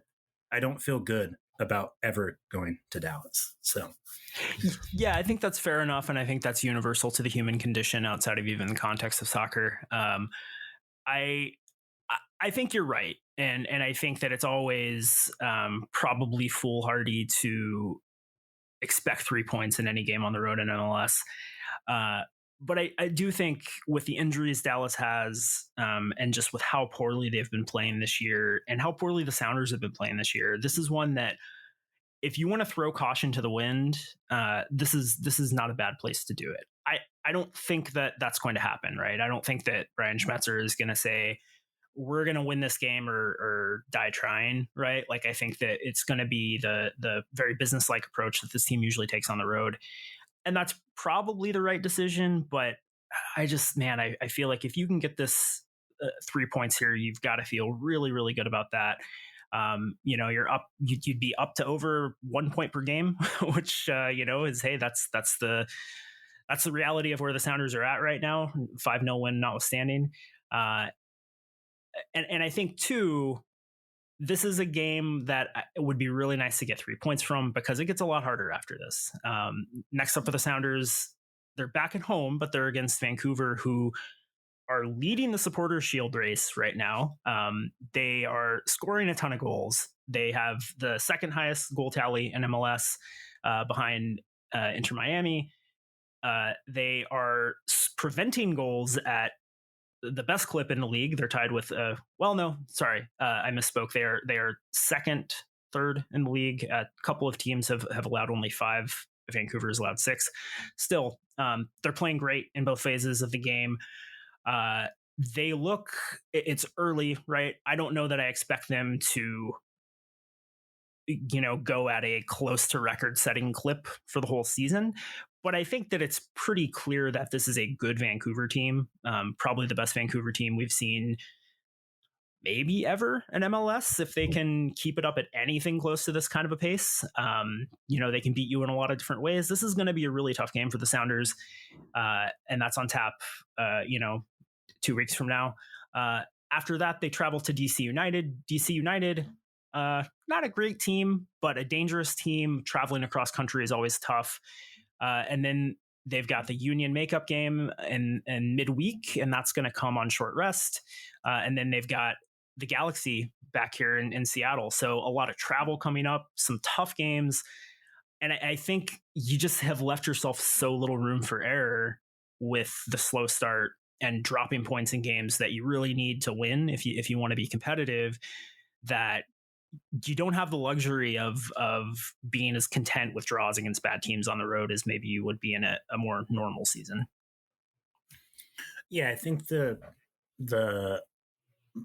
[SPEAKER 11] feel good about ever going to Dallas. So
[SPEAKER 10] yeah, I think that's fair enough, and I think that's universal to the human condition outside of even the context of soccer. I think you're right, and I think that it's always probably foolhardy to expect 3 points in any game on the road in MLS. But I do think with the injuries Dallas has, and just with how poorly they've been playing this year and how poorly the Sounders have been playing this year, this is one that if you want to throw caution to the wind, this is not a bad place to do it. I don't think that that's going to happen, right? I don't think that Brian Schmetzer is going to say, we're going to win this game or die trying, right? I think that it's going to be the very business-like approach that this team usually takes on the road. And that's probably the right decision, but I feel like if you can get this 3 points here, you've got to feel really, really good about that. You're up, you'd be up to over 1 point per game, which, is, hey, that's the reality of where the Sounders are at right now. 5-0 win notwithstanding. And I think too, this is a game that it would be really nice to get 3 points from, because it gets a lot harder after this. Next up for the Sounders, they're back at home, but they're against Vancouver, who are leading the Supporters' Shield race right now. They are scoring a ton of goals. They have the second highest goal tally in MLS behind Inter Miami. They are preventing goals at the best clip in the league. They're tied with I misspoke. They are second, third in the league. A couple of teams have allowed only 5. Vancouver has allowed 6. Still, they're playing great in both phases of the game. It's early, right? I don't know that I expect them to go at a close to record setting clip for the whole season. But I think that it's pretty clear that this is a good Vancouver team, probably the best Vancouver team we've seen maybe ever in MLS. If they can keep it up at anything close to this kind of a pace, they can beat you in a lot of different ways. This is going to be a really tough game for the Sounders, and that's on tap, 2 weeks from now. After that, they travel to DC United. DC United, not a great team, but a dangerous team. Traveling across country is always tough. And then they've got the Union makeup game and midweek, and that's going to come on short rest. And then they've got the Galaxy back here in Seattle. So a lot of travel coming up, some tough games. And I think you just have left yourself so little room for error with the slow start and dropping points in games that you really need to win if you want to be competitive, that you don't have the luxury of being as content with draws against bad teams on the road as maybe you would be in a more normal season.
[SPEAKER 11] Yeah, I think the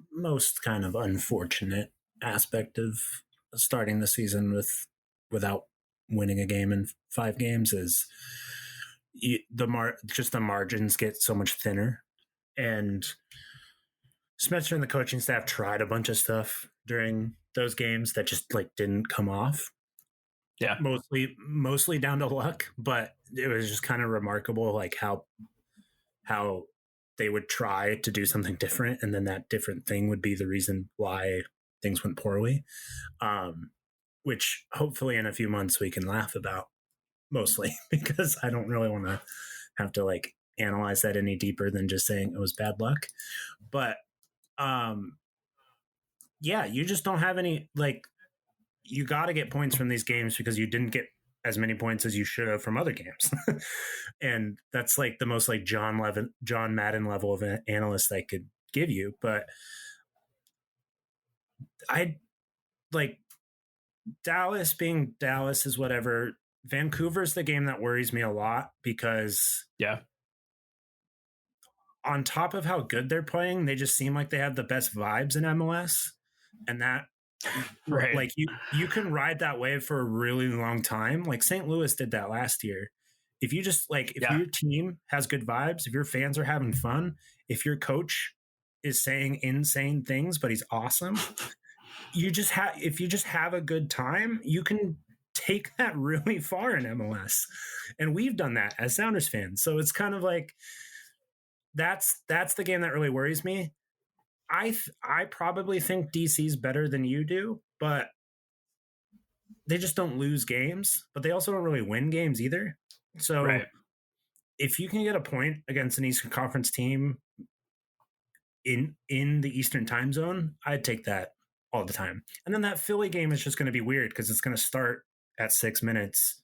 [SPEAKER 11] most kind of unfortunate aspect of starting the season without winning a game in 5 games is the margins get so much thinner. And Schmetzer and the coaching staff tried a bunch of stuff during those games that just didn't come off.
[SPEAKER 10] Yeah.
[SPEAKER 11] Mostly down to luck, but it was just kind of remarkable how they would try to do something different, and then that different thing would be the reason why things went poorly, which hopefully in a few months we can laugh about, mostly because I don't really want to have to like analyze that any deeper than just saying it was bad luck. But yeah, you just don't have any, like, you got to get points from these games because you didn't get as many points as you should have from other games. And that's like the most like John Madden level of an analyst I could give you. But I like Dallas being Dallas is whatever. Vancouver's the game that worries me a lot because on top of how good they're playing, they just seem like they have the best vibes in MLS. And that
[SPEAKER 10] Right.
[SPEAKER 11] like you can ride that wave for a really long time. Like St. Louis did that last year. If you just like, if your team has good vibes, if your fans are having fun, if your coach is saying insane things, but he's awesome, if you just have a good time, you can take that really far in MLS. And we've done that as Sounders fans. So it's kind of like, that's the game that really worries me. I probably think DC's better than you do, but they just don't lose games, but they also don't really win games either. So if you can get a point against an Eastern Conference team in the Eastern time zone, I'd take that all the time. And then that Philly game is just going to be weird because it's going to start at 6 minutes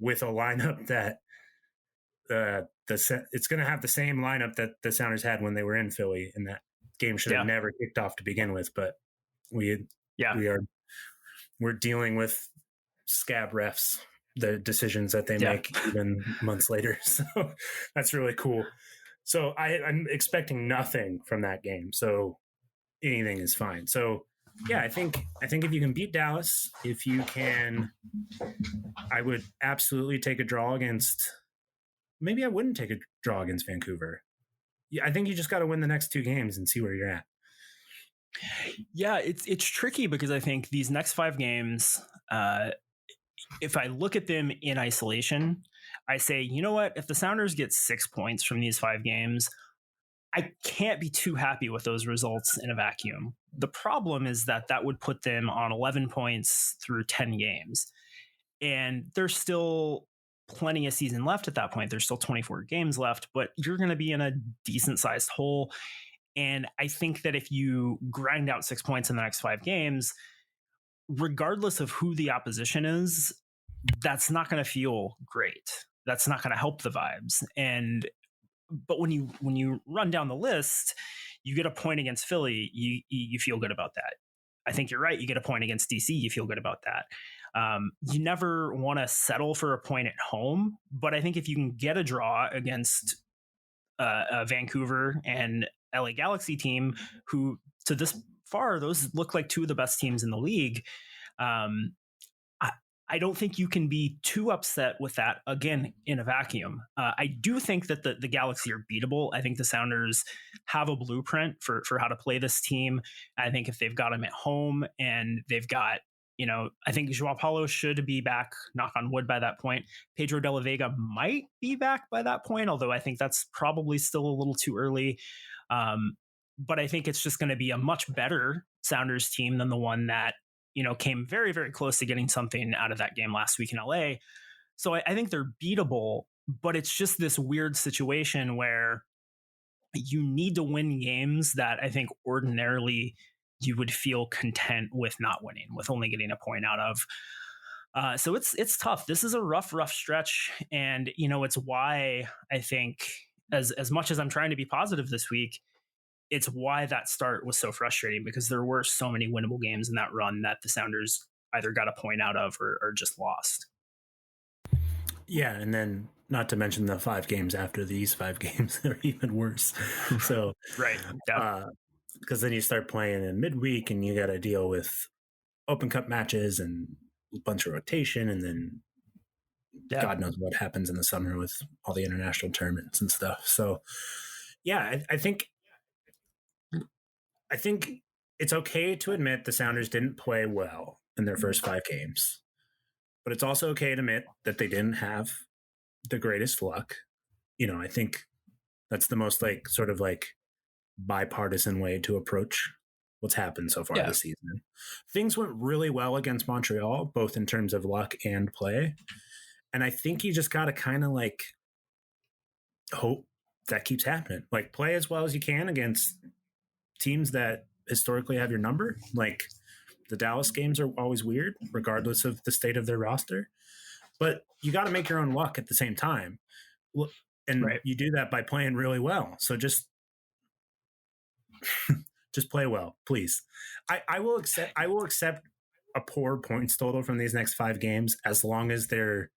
[SPEAKER 11] with a lineup that it's going to have the same lineup that the Sounders had when they were in Philly, and that game should have never kicked off to begin with. But we're dealing with scab refs, the decisions that they make even months later. So that's really cool. So I'm expecting nothing from that game. So anything is fine. So yeah, I think if you can beat Dallas, if you can, I would absolutely take a draw against. Maybe I wouldn't take a draw against Vancouver. Yeah, I think you just got to win the next 2 games and see where you're at.
[SPEAKER 10] Yeah, it's tricky because I think these next 5 games, if I look at them in isolation, I say, you know what? If the Sounders get 6 points from these 5 games, I can't be too happy with those results in a vacuum. The problem is that would put them on 11 points through 10 games. And there's still plenty of season left at that point. There's still 24 games left, but you're going to be in a decent sized hole. And I think that if you grind out 6 points in the next 5 games, regardless of who the opposition is, that's not going to feel great. That's not going to help the vibes. But when you run down the list, you get a point against Philly, you feel good about that. I think you're right. You get a point against DC, you feel good about that. You never want to settle for a point at home, but I think if you can get a draw against Vancouver and LA Galaxy team, who to this far, those look like 2 of the best teams in the league. I don't think you can be too upset with that, again, in a vacuum. I do think that the Galaxy are beatable. I think the Sounders have a blueprint for how to play this team. I think if they've got them at home and they've got, I think João Paulo should be back, knock on wood, by that point. Pedro de la Vega might be back by that point, although I think that's probably still a little too early. But I think it's just going to be a much better Sounders team than the one that, came very, very close to getting something out of that game last week in LA. So I think they're beatable, but it's just this weird situation where you need to win games that I think ordinarily you would feel content with not winning, with only getting a point out of. So it's tough. This is a rough stretch. And, it's why I think as much as I'm trying to be positive this week, it's why that start was so frustrating, because there were so many winnable games in that run that the Sounders either got a point out of or just lost.
[SPEAKER 11] Yeah, and then not to mention the 5 games after these 5 games that are even worse. So
[SPEAKER 10] right,
[SPEAKER 11] because then you start playing in midweek and you got to deal with Open Cup matches and a bunch of rotation, and then God knows what happens in the summer with all the international tournaments and stuff. So yeah, I think it's okay to admit the Sounders didn't play well in their first 5 games, but it's also okay to admit that they didn't have the greatest luck. I think that's the most sort of bipartisan way to approach what's happened so far
[SPEAKER 10] Yeah.
[SPEAKER 11] this season. Things went really well against Montreal, both in terms of luck and play. And I think you just got to kind of like hope that keeps happening. Like play as well as you can against teams that historically have your number. Like the Dallas games are always weird, regardless of the state of their roster. But you got to make your own luck at the same time. And you do that by playing really well. So just play well, please. I will accept a poor points total from these next 5 games as long as they're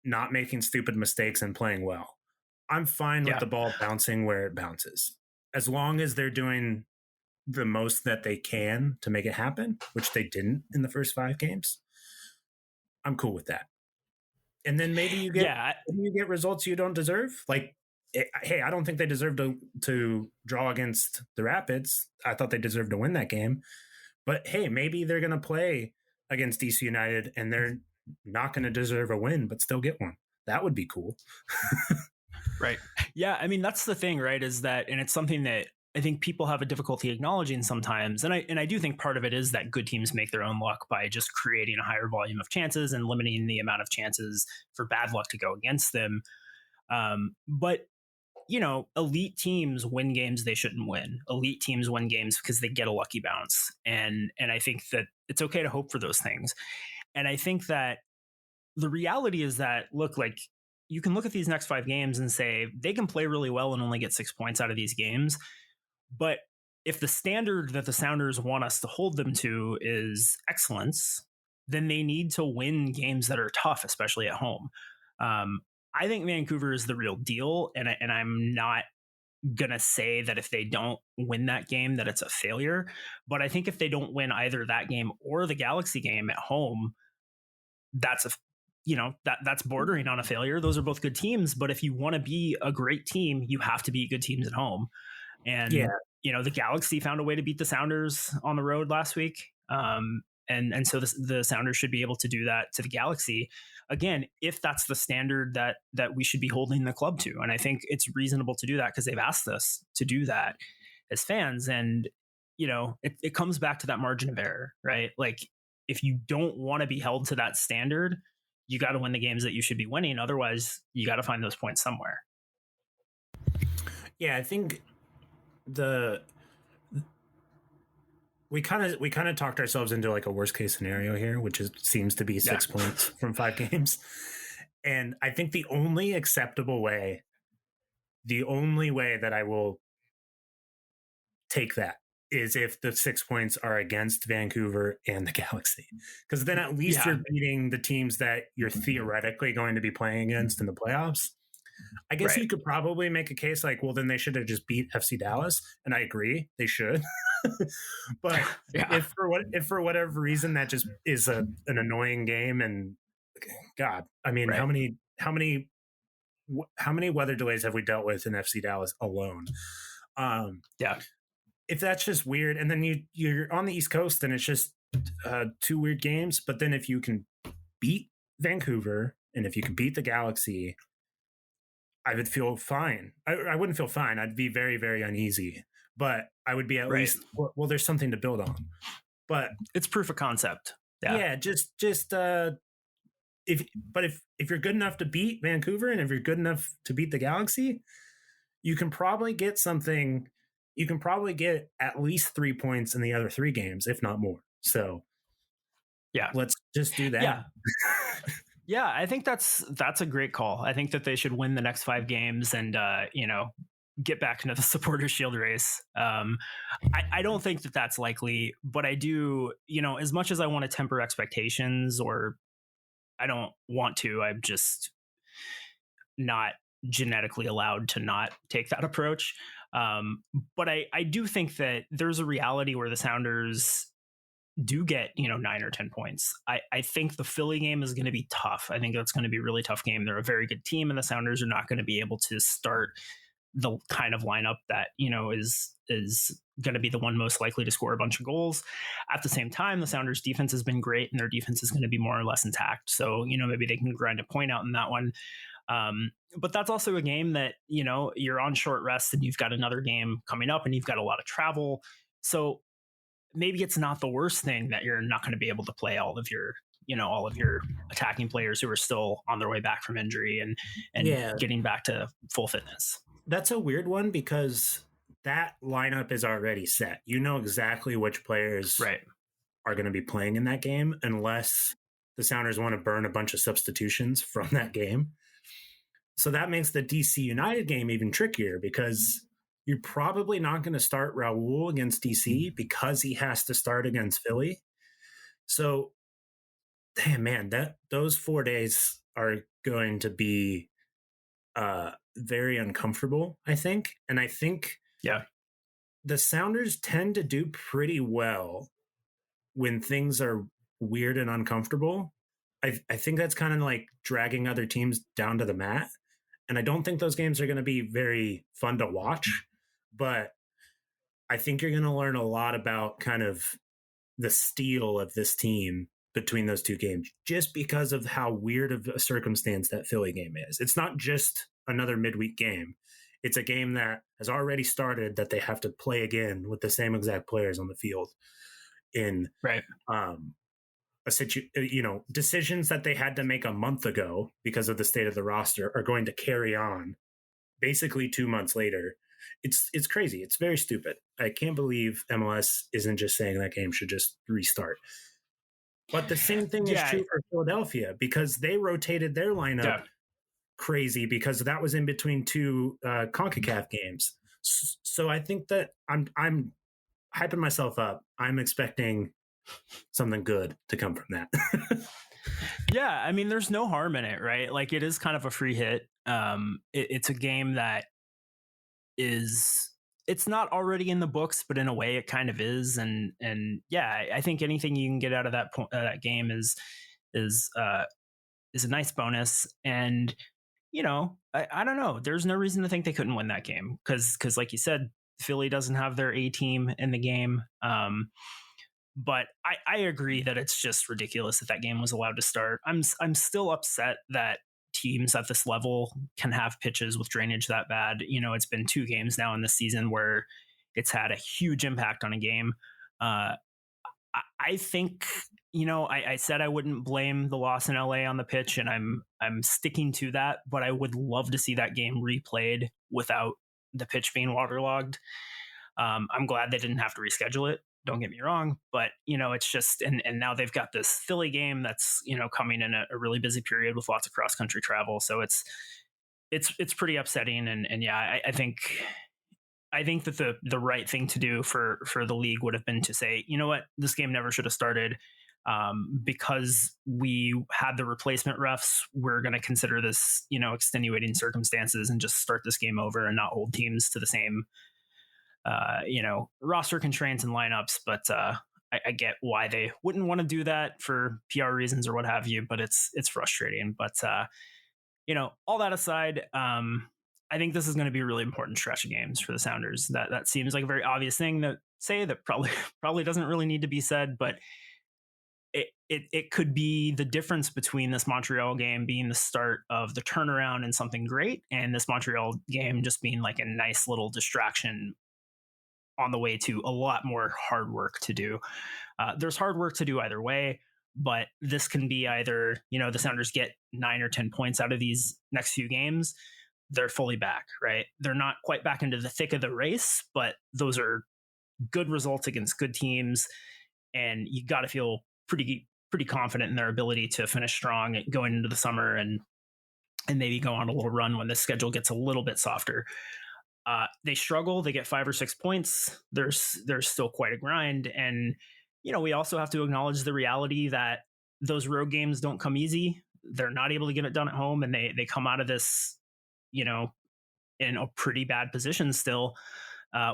[SPEAKER 11] not making stupid mistakes and playing well. I'm fine with the ball bouncing where it bounces. As long as they're doing the most that they can to make it happen, which they didn't in the first 5 games, I'm cool with that. And then maybe you get results you don't deserve. Like, hey, I don't think they deserve to draw against the Rapids. I thought they deserved to win that game. But hey, maybe they're going to play against DC United and they're not going to deserve a win, but still get one. That would be cool.
[SPEAKER 10] Right. Yeah. I mean, that's the thing, right? Is that, and it's something that I think people have a difficulty acknowledging sometimes. And I do think part of it is that good teams make their own luck by just creating a higher volume of chances and limiting the amount of chances for bad luck to go against them. But you know, elite teams win games they shouldn't win. Elite teams win games because they get a lucky bounce. And I think that it's okay to hope for those things. And I think that the reality is that, look, like you can look at these next 5 games and say they can play really well and only get 6 points out of these games. But if the standard that the Sounders want us to hold them to is excellence, then they need to win games that are tough, especially at home. I think Vancouver is the real deal, and I'm not gonna say that if they don't win that game that it's a failure. But I think if they don't win either that game or the Galaxy game at home, that's that's bordering on a failure. Those are both good teams, but if you want to be a great team, you have to beat good teams at home. And the Galaxy found a way to beat the Sounders on the road last week. And so the Sounders should be able to do that to the Galaxy again, if that's the standard that we should be holding the club to. And I think it's reasonable to do that because they've asked us to do that as fans. And, it comes back to that margin of error, right? Like if you don't want to be held to that standard, you got to win the games that you should be winning. Otherwise, you got to find those points somewhere.
[SPEAKER 11] Yeah, I think we kind of talked ourselves into like a worst case scenario here, which seems to be 6 points from 5 games. And I think the only way that I will take that is if the 6 points are against Vancouver and the Galaxy, because then at least you're beating the teams that you're theoretically going to be playing against in the playoffs. I guess you could probably make a case like, well, then they should have just beat FC Dallas. And I agree, they should. But if for whatever reason that just is an annoying game, and God, I mean, how many weather delays have we dealt with in FC Dallas alone? If that's just weird, and then you're on the East Coast and it's just 2 weird games, but then if you can beat Vancouver and if you can beat the Galaxy, I would feel fine. I wouldn't feel fine. I'd be very, very uneasy, but I would be at least, well, there's something to build on. But
[SPEAKER 10] it's proof of concept.
[SPEAKER 11] If you're good enough to beat Vancouver and if you're good enough to beat the Galaxy, you can probably get something. You can probably get at least 3 points in the other 3 games, if not more. So let's just do that.
[SPEAKER 10] Yeah, I think that's a great call. I think that they should win the next 5 games and, get back into the Supporters Shield race. I don't think that that's likely, but I do, as much as I want to temper expectations, or I don't want to, I'm just not genetically allowed to not take that approach. But I do think that there's a reality where the Sounders do get 9 or 10 points. I think the Philly game is going to be tough. I think that's going to be a really tough game. They're a very good team, and the Sounders are not going to be able to start the kind of lineup that is going to be the one most likely to score a bunch of goals. At the same time, the Sounders defense has been great, and their defense is going to be more or less intact. So maybe they can grind a point out in that one. But that's also a game that you're on short rest, and you've got another game coming up, and you've got a lot of travel. So maybe it's not the worst thing that you're not going to be able to play all of your attacking players who are still on their way back from injury and getting back to full fitness.
[SPEAKER 11] That's a weird one because that lineup is already set. You know exactly which players are going to be playing in that game unless the Sounders want to burn a bunch of substitutions from that game. So that makes the DC United game even trickier because you're probably not going to start Raul against DC because he has to start against Philly. So, damn, man, those 4 days are going to be very uncomfortable, I think. And I think the Sounders tend to do pretty well when things are weird and uncomfortable. I think that's kind of like dragging other teams down to the mat. And I don't think those games are going to be very fun to watch. But I think you're going to learn a lot about kind of the steel of this team between those two games, just because of how weird of a circumstance that Philly game is. It's not just another midweek game. It's a game that has already started that they have to play again with the same exact players on the field in decisions that they had to make a month ago because of the state of the roster are going to carry on basically 2 months later. It's crazy. It's very stupid. I can't believe MLS isn't just saying that game should just restart. But the same thing is true for Philadelphia because they rotated their lineup crazy because that was in between two CONCACAF games. So I think that I'm hyping myself up. I'm expecting something good to come from that.
[SPEAKER 10] Yeah, I mean, there's no harm in it, right? Like, it is kind of a free hit. It's a game that it's not already in the books, but in a way it kind of is. And yeah, I think anything you can get out of that game is a nice bonus. And, I don't know. There's no reason to think they couldn't win that game because like you said, Philly doesn't have their A team in the game. But I agree that it's just ridiculous that game was allowed to start. I'm still upset that teams at this level can have pitches with drainage that bad. It's been 2 games now in this season where it's had a huge impact on a game. I think, I said I wouldn't blame the loss in LA on the pitch, and I'm sticking to that, but I would love to see that game replayed without the pitch being waterlogged. I'm glad they didn't have to reschedule it. Don't get me wrong, but it's just, and now they've got this Philly game that's, coming in a really busy period with lots of cross country travel. So it's pretty upsetting. And yeah, I think that the right thing to do for the league would have been to say, you know what, this game never should have started. Because we had the replacement refs, we're going to consider this, extenuating circumstances and just start this game over and not hold teams to the same roster constraints and lineups. But I get why they wouldn't want to do that for PR reasons or what have you, but it's frustrating. But all that aside, I think this is going to be a really important stretch of games for the Sounders. That seems like a very obvious thing to say that probably doesn't really need to be said, but it could be the difference between this Montreal game being the start of the turnaround and something great, and this Montreal game just being like a nice little distraction on the way to a lot more hard work to do. There's hard work to do either way, but this can be either, the Sounders get 9 or 10 points out of these next few games. They're fully back, right? They're not quite back into the thick of the race, but those are good results against good teams. And you got to feel pretty confident in their ability to finish strong going into the summer and maybe go on a little run when the schedule gets a little bit softer. They struggle. They get 5 or 6 points. There's still quite a grind. And, we also have to acknowledge the reality that those road games don't come easy. They're not able to get it done at home. And they come out of this, in a pretty bad position still,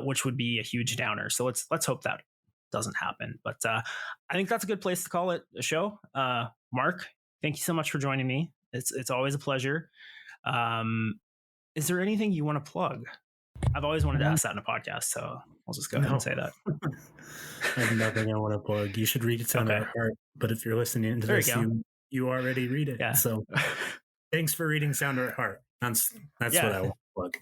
[SPEAKER 10] which would be a huge downer. So let's hope that doesn't happen. But I think that's a good place to call it a show. Mark, thank you so much for joining me. It's always a pleasure. Is there anything you want to plug? I've always wanted to ask that in a podcast, so I'll just go ahead and say that.
[SPEAKER 11] I have nothing I want to plug. You should read it Sound Our Heart, but if you're listening to this, you already read it. Yeah. So thanks for reading Sound Our Heart. That's what I want. plug.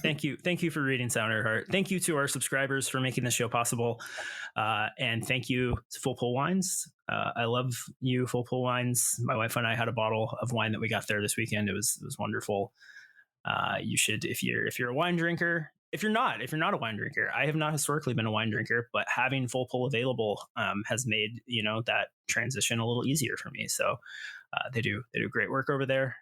[SPEAKER 10] Thank you for reading Sounder Heart. Thank you to our subscribers for making this show possible, and thank you to Full Pull Wines. I love you, Full Pull Wines. My wife and I had a bottle of wine that we got there this weekend. It was wonderful. You should, if you're a wine drinker. If you're not a wine drinker, I have not historically been a wine drinker, but having Full Pull available has made that transition a little easier for me. So they do great work over there.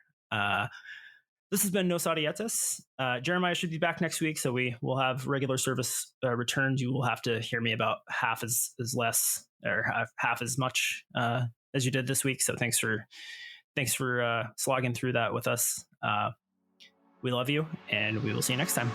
[SPEAKER 10] This has been Nos Audietas. Jeremiah should be back next week, so we will have regular service returned. You will have to hear me about half as less or half as much as you did this week. So thanks for slogging through that with us. We love you, and we will see you next time.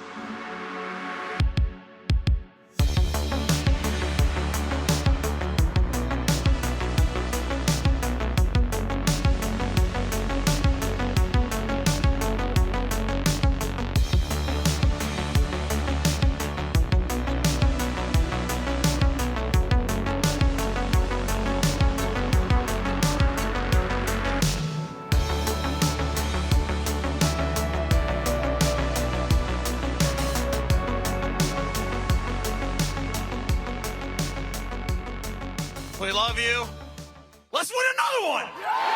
[SPEAKER 6] We love you. Let's win another one!